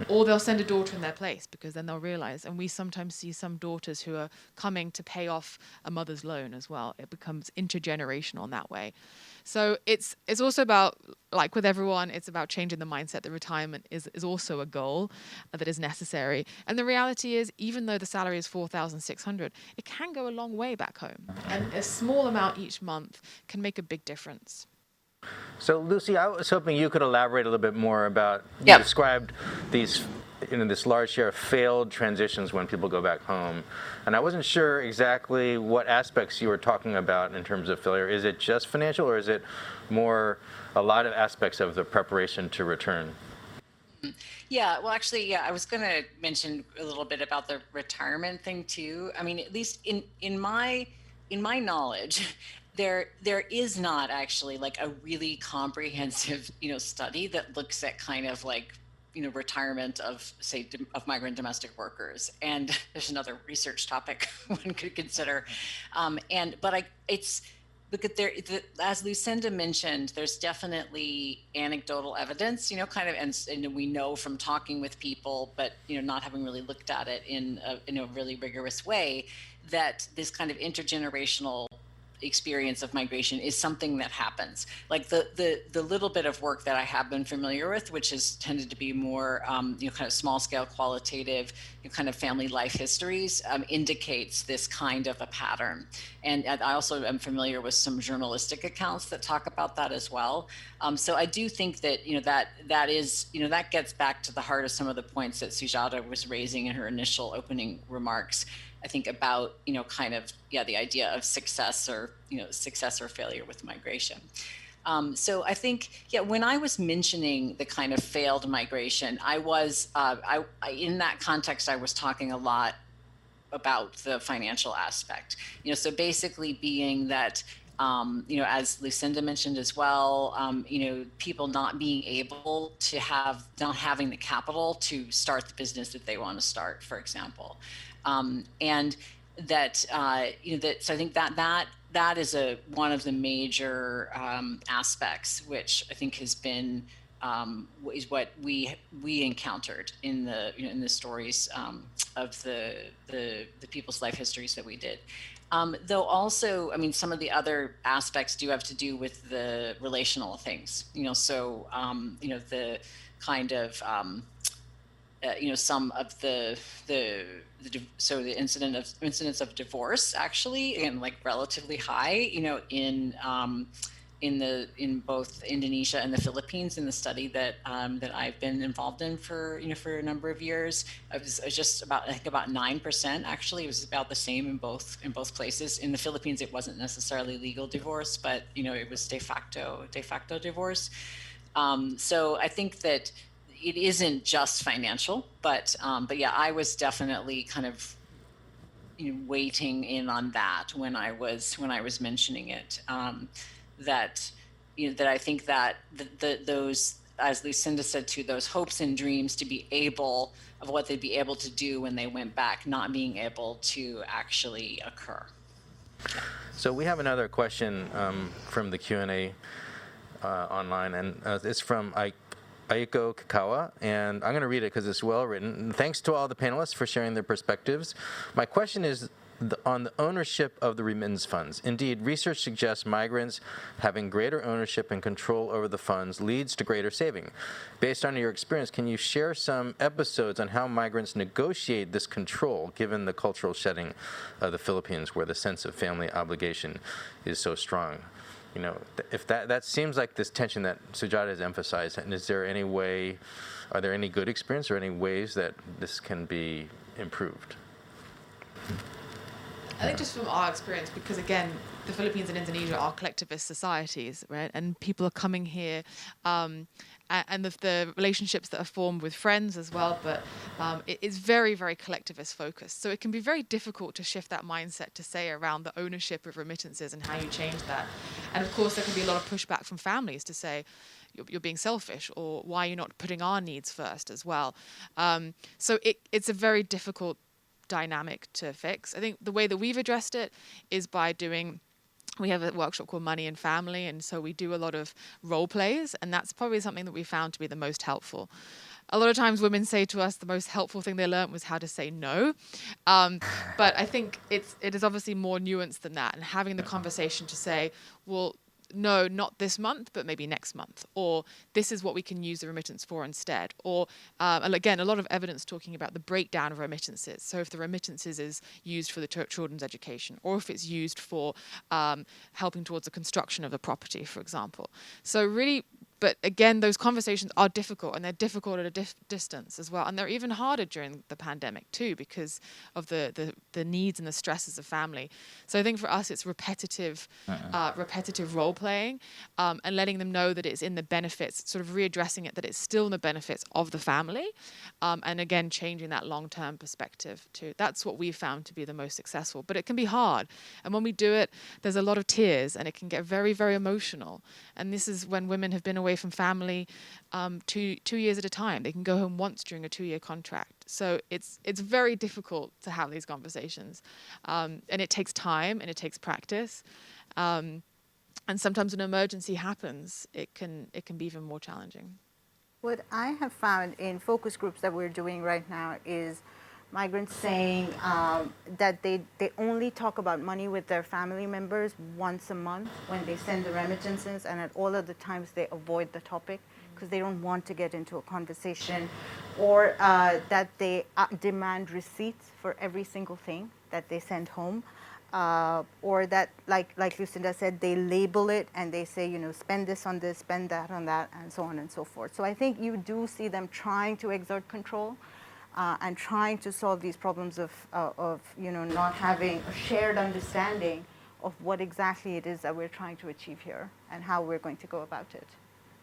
or they'll send a daughter in their place, because then they'll realize, and we sometimes see some daughters who are coming to pay off a mother's loan as well. It becomes intergenerational in that way. So it's also about, like with everyone, it's about changing the mindset that retirement is also a goal that is necessary. And the reality is, even though the salary is $4,600, it can go a long way back home, and a small amount each month can make a big difference. So, Lucy, I was hoping you could elaborate a little bit more about, you Yep. described these, this large share of failed transitions when people go back home. And I wasn't sure exactly what aspects you were talking about in terms of failure. Is it just financial, or is it more a lot of aspects of the preparation to return? Yeah, well, actually, yeah, I was going to mention a little bit about the retirement thing too. I mean, at least in my knowledge, there is not actually like a really comprehensive study that looks at kind of like retirement of say of migrant domestic workers. And there's another research topic one could consider, and but I it's look at there as Lucinda mentioned, there's definitely anecdotal evidence, kind of, and we know from talking with people, but not having really looked at it in a really rigorous way, that this kind of intergenerational experience of migration is something that happens. Like the little bit of work that I have been familiar with, which has tended to be more kind of small scale qualitative kind of family life histories, indicates this kind of a pattern. And I also am familiar with some journalistic accounts that talk about that as well. So I do think that that is that gets back to the heart of some of the points that Sujata was raising in her initial opening remarks. I think about kind of the idea of success or failure with migration. So I think when I was mentioning the kind of failed migration, I was in that context I was talking a lot about the financial aspect. So basically being that as Lucinda mentioned as well, people not being able to not having the capital to start the business that they want to start, for example. And that, so I think that is one of the major aspects, which I think has been is what we encountered in the stories of the people's life histories that we did. Though also, I mean, some of the other aspects do have to do with the relational things, so, the kind of, some of so the incidence of divorce actually, again, like relatively high, in both Indonesia and the Philippines in the study that I've been involved in for a number of years. It was just about, I think about 9% actually. It was about the same in both places. In the Philippines, it wasn't necessarily legal divorce, but it was de facto divorce. So I think that it isn't just financial, but yeah, I was definitely kind of weighting in on that when I was mentioning it. That that I think that those, as Lucinda said too, those hopes and dreams to be able of what they'd be able to do when they went back, not being able to actually occur. So we have another question from the Q&A online, and it's from Aiko Kakawa, and I'm going to read it because it's well written. Thanks to all the panelists for sharing their perspectives. My question is on the ownership of the remittance funds. Indeed, research suggests migrants having greater ownership and control over the funds leads to greater saving. Based on your experience, can you share some episodes on how migrants negotiate this control, given the cultural setting of the Philippines, where the sense of family obligation is so strong? If that seems like this tension that Sujata has emphasized, and are there any good experience or any ways that this can be improved? I think just from our experience, because again, the Philippines and Indonesia are collectivist societies, right? And people are coming here, and the relationships that are formed with friends as well, but it is very, very collectivist focused. So it can be very difficult to shift that mindset to say around the ownership of remittances and how you change that. And of course, there can be a lot of pushback from families to say, you're being selfish, or why are you not putting our needs first as well? So it's a very difficult dynamic to fix. I think the way that we've addressed it is by we have a workshop called Money and Family, and so we do a lot of role plays, and that's probably something that we found to be the most helpful. A lot of times women say to us the most helpful thing they learned was how to say no. But I think it is obviously more nuanced than that, and having the conversation to say, well, no, not this month, but maybe next month, or this is what we can use the remittance for instead. Or, and again, a lot of evidence talking about the breakdown of remittances. So if the remittances is used for the children's education, or if it's used for helping towards the construction of the property, for example. So really, but again, those conversations are difficult, and they're difficult at a distance as well. And they're even harder during the pandemic too, because of the needs and the stresses of family. So I think for us, it's repetitive role playing, and letting them know that it's in the benefits, sort of readdressing it, that it's still in the benefits of the family. And again, changing that long-term perspective too. That's what we've found to be the most successful, but it can be hard. And when we do it, there's a lot of tears, and it can get very, very emotional. And this is when women have been away from family 2 years at a time. They can go home once during a 2-year contract. So it's very difficult to have these conversations, and it takes time and it takes practice. And sometimes when an emergency happens, it can be even more challenging. What I have found in focus groups that we're doing right now is migrants saying that they only talk about money with their family members once a month when they send the remittances, and at all other times they avoid the topic because they don't want to get into a conversation, or that they demand receipts for every single thing that they send home. Or that, like Lucinda said, they label it and they say, spend this on this, spend that on that, and so on and so forth. So I think you do see them trying to exert control and trying to solve these problems of not having a shared understanding of what exactly it is that we're trying to achieve here and how we're going to go about it.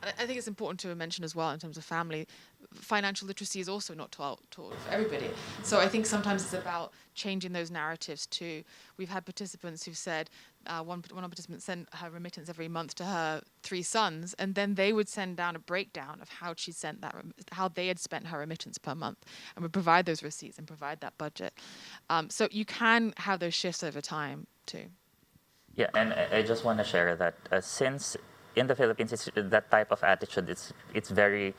I think it's important to mention as well, in terms of family, financial literacy is also not taught for everybody. So I think sometimes it's about changing those narratives too. We've had participants who've said, one participant sent her remittance every month to her 3 sons, and then they would send down a breakdown of how she sent that, how they had spent her remittance per month, and would provide those receipts and provide that budget. So you can have those shifts over time too. Yeah, and I just want to share that since in the Philippines, that type of attitude, it's very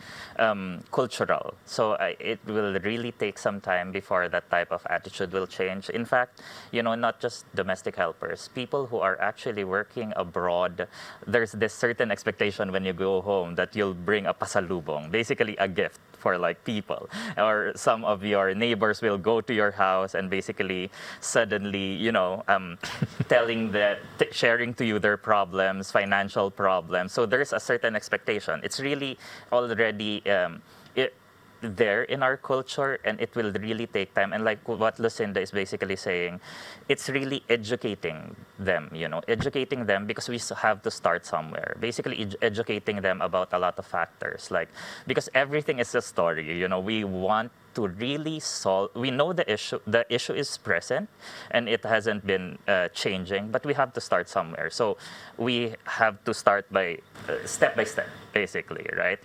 cultural. So it will really take some time before that type of attitude will change. In fact, not just domestic helpers, people who are actually working abroad, there's this certain expectation when you go home that you'll bring a pasalubong, basically a gift for people, or some of your neighbors will go to your house and basically suddenly, telling sharing to you their problems, financial problems. So there's a certain expectation. It's really already there in our culture, and it will really take time. And like what Lucinda is basically saying, it's really educating them, educating them, because we have to start somewhere. Basically educating them about a lot of factors, because everything is a story, we want to really solve. We know the issue is present and it hasn't been changing, but we have to start somewhere. So we have to start by step by step, basically, right?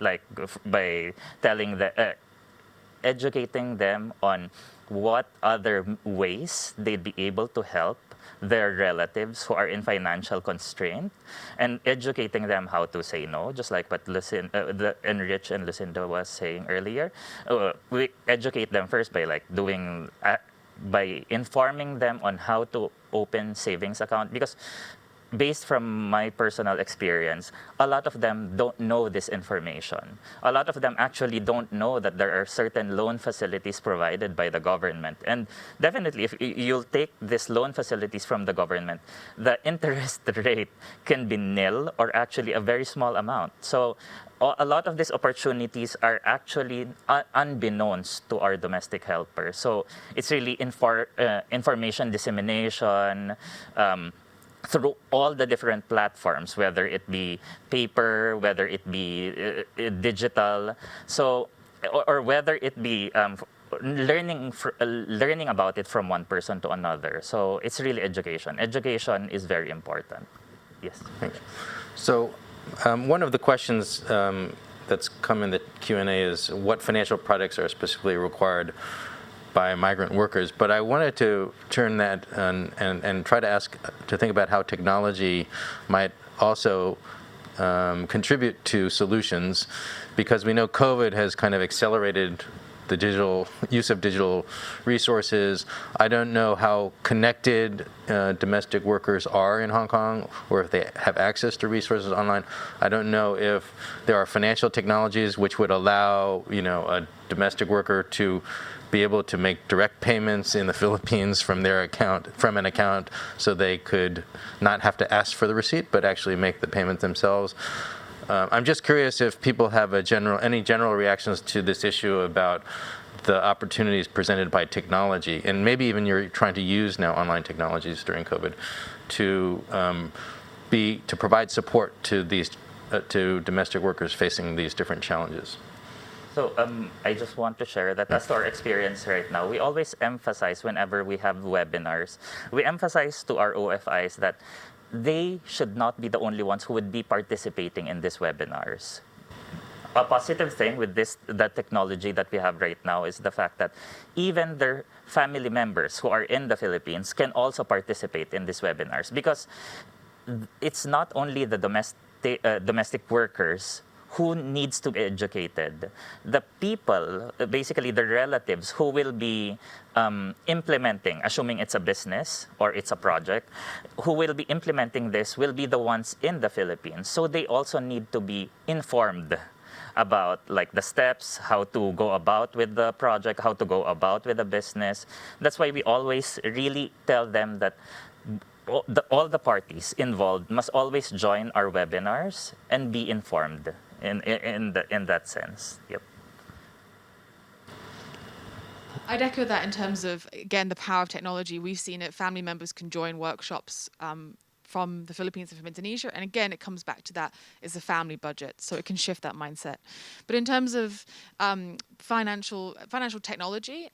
By telling educating them on what other ways they'd be able to help their relatives who are in financial constraint, and educating them how to say no, just like what Enrich and Lucinda was saying earlier. We educate them first by by informing them on how to open savings account, because based from my personal experience, a lot of them don't know this information. A lot of them actually don't know that there are certain loan facilities provided by the government. And definitely, if you'll take these loan facilities from the government, the interest rate can be nil or actually a very small amount. So a lot of these opportunities are actually unbeknownst to our domestic helpers. So it's really information dissemination, through all the different platforms, whether it be paper, whether it be digital, so or whether it be learning about it from one person to another. So it's really education. Education is very important. Yes. Thanks. So one of the questions that's come in the Q&A is what financial products are specifically required by migrant workers, but I wanted to turn that and try to think about how technology might also contribute to solutions, because we know COVID has kind of accelerated the digital use of digital resources. I don't know how connected domestic workers are in Hong Kong, or if they have access to resources online. I don't know if there are financial technologies which would allow, a domestic worker to be able to make direct payments in the Philippines from an account, so they could not have to ask for the receipt, but actually make the payment themselves. I'm just curious if people have any general reactions to this issue about the opportunities presented by technology, and maybe even you're trying to use now online technologies during COVID to provide support to these to domestic workers facing these different challenges. So I just want to share that as to our experience right now, we always emphasize whenever we have webinars, we emphasize to our OFIs that they should not be the only ones who would be participating in these webinars. A positive thing with that technology that we have right now is the fact that even their family members who are in the Philippines can also participate in these webinars, because it's not only the domestic workers who needs to be educated. The people, basically the relatives who will be implementing, assuming it's a business or it's a project, who will be implementing this will be the ones in the Philippines. So they also need to be informed about like the steps, how to go about with the project, how to go about with the business. That's why we always really tell them that all the parties involved must always join our webinars and be informed in that sense. Yep. I'd echo that in terms of, again, the power of technology. We've seen it. Family members can join workshops from the Philippines and from Indonesia. And again, it comes back to that, it's a family budget, so it can shift that mindset. But in terms of financial technology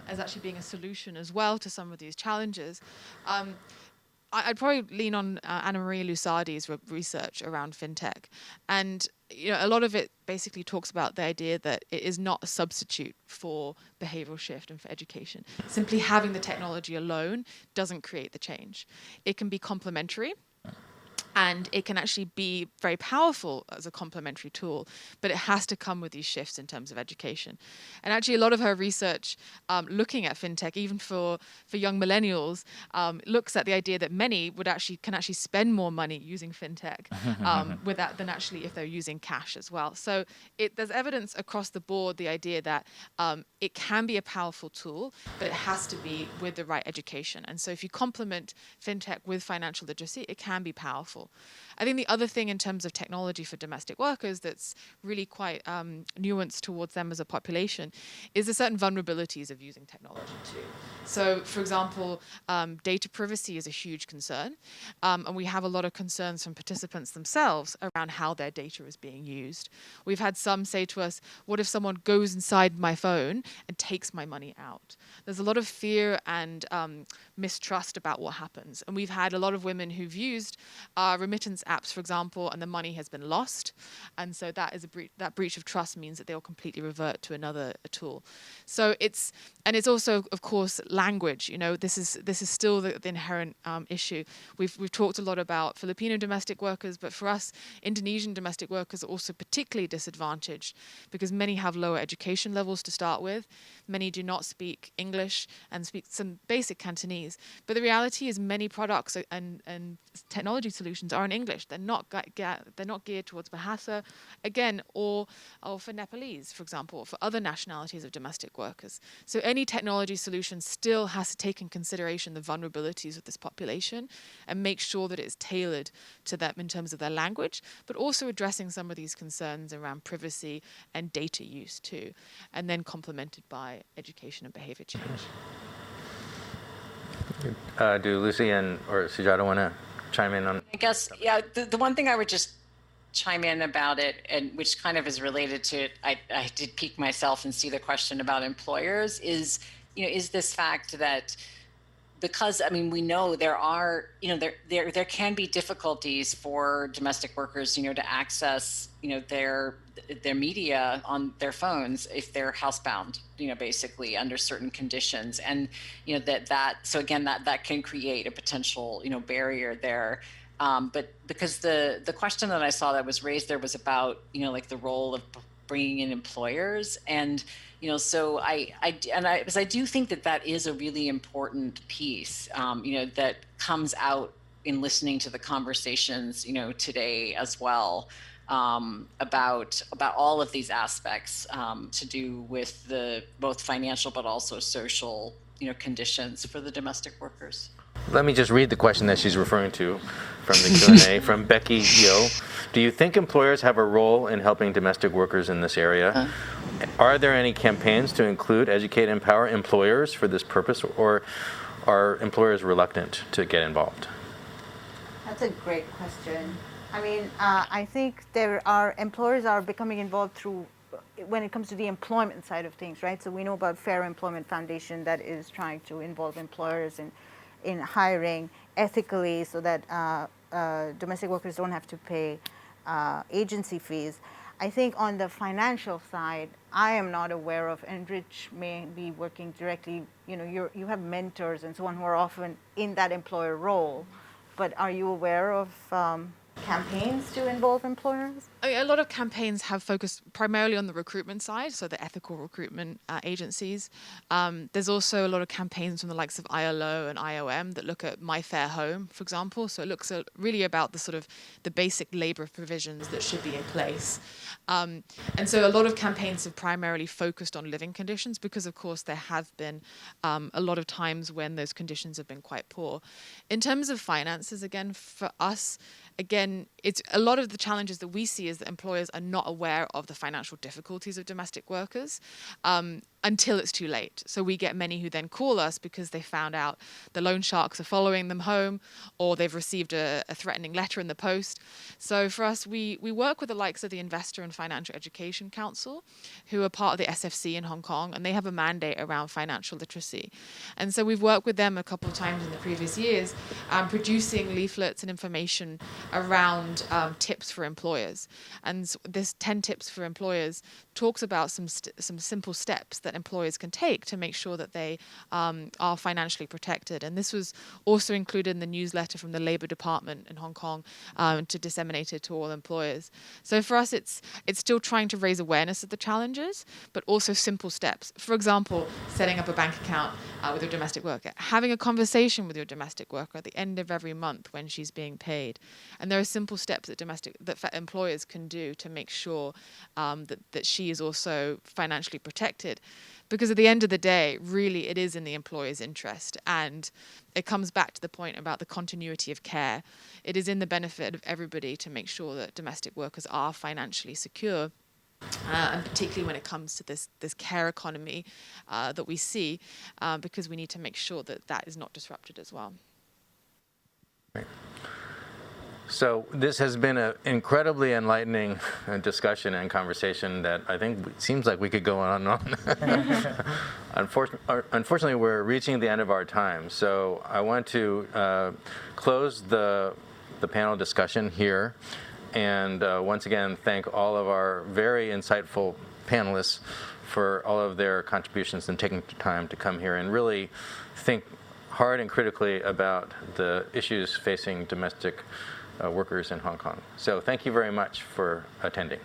as actually being a solution as well to some of these challenges, I'd probably lean on Anna Maria Lusardi's research around fintech. And a lot of it basically talks about the idea that it is not a substitute for behavioral shift and for education. Simply having the technology alone doesn't create the change. It can be complementary, and it can actually be very powerful as a complementary tool, but it has to come with these shifts in terms of education. And actually a lot of her research looking at fintech, even for young millennials, looks at the idea that many can actually spend more money using fintech than actually if they're using cash as well. So there's evidence across the board, the idea that it can be a powerful tool, but it has to be with the right education. And so if you complement fintech with financial literacy, it can be powerful. I think the other thing in terms of technology for domestic workers that's really quite nuanced towards them as a population is the certain vulnerabilities of using technology too. So, for example, data privacy is a huge concern, and we have a lot of concerns from participants themselves around how their data is being used. We've had some say to us, what if someone goes inside my phone and takes my money out? There's a lot of fear and mistrust about what happens. And we've had a lot of women who've used remittance apps, for example, and the money has been lost. And so that is that breach of trust means that they'll completely revert to another tool. So it's also, of course, language. This is still the inherent issue. We've talked a lot about Filipino domestic workers, but for us, Indonesian domestic workers are also particularly disadvantaged because many have lower education levels to start with. Many do not speak English and speak some basic Cantonese. But the reality is many products and technology solutions are in English. They're not geared towards Bahasa, again, or for Nepalese, for example, or for other nationalities of domestic workers. So any technology solution still has to take in consideration the vulnerabilities of this population and make sure that it's tailored to them in terms of their language, but also addressing some of these concerns around privacy and data use too, and then complemented by education and behavior change. Do Lucy or Sujata want to chime in on? I guess, yeah, the one thing I would just chime in about it, and which kind of is related to it, I did peek myself and see the question about employers, is this fact that because, we know there are, there can be difficulties for domestic workers, to access, their media on their phones if they're housebound, basically under certain conditions. And, so again, that can create a potential, barrier there. But because the question that I saw that was raised there was about, like the role of bringing in employers. And so because I do think that is a really important piece, that comes out in listening to the conversations, today as well, about all of these aspects to do with the both financial but also social, conditions for the domestic workers. Let me just read the question that she's referring to from the Q&A from Becky Yo. Do you think employers have a role in helping domestic workers in this area? Are there any campaigns to include, educate, and empower employers for this purpose, or are employers reluctant to get involved? That's a great question. I mean, I think employers are becoming involved when it comes to the employment side of things, right? So we know about Fair Employment Foundation that is trying to involve employers in hiring ethically so that domestic workers don't have to pay agency fees. I think on the financial side, I am not aware of, Enrich may be working directly, you have mentors and so on who are often in that employer role, but are you aware of campaigns to involve employers? A lot of campaigns have focused primarily on the recruitment side, so the ethical recruitment agencies. There's also a lot of campaigns from the likes of ILO and IOM that look at My Fair Home, for example. So it looks really about the sort of the basic labor provisions that should be in place. And so a lot of campaigns have primarily focused on living conditions because, of course, there have been a lot of times when those conditions have been quite poor. In terms of finances, again, for us, it's a lot of the challenges that we see is that employers are not aware of the financial difficulties of domestic workers until it's too late. So we get many who then call us because they found out the loan sharks are following them home, or they've received a threatening letter in the post. So for us, we work with the likes of the Investor and Financial Education Council, who are part of the SFC in Hong Kong, and they have a mandate around financial literacy. And so we've worked with them a couple of times in the previous years, producing leaflets and information around tips for employers. And this 10 tips for employers talks about some simple steps that employers can take to make sure that they are financially protected. And this was also included in the newsletter from the Labour Department in Hong Kong to disseminate it to all employers. So for us, it's still trying to raise awareness of the challenges, but also simple steps. For example, setting up a bank account with your domestic worker, having a conversation with your domestic worker at the end of every month when she's being paid. And there are simple steps that employers can do to make sure that she is also financially protected. Because at the end of the day, really, it is in the employer's interest. And it comes back to the point about the continuity of care. It is in the benefit of everybody to make sure that domestic workers are financially secure. And particularly when it comes to this care economy that we see, because we need to make sure that is not disrupted as well. Right. So this has been an incredibly enlightening discussion and conversation that I think seems like we could go on and on. Unfortunately, we're reaching the end of our time. So I want to close the panel discussion here. And once again, thank all of our very insightful panelists for all of their contributions and taking time to come here and really think hard and critically about the issues facing domestic workers in Hong Kong. So thank you very much for attending.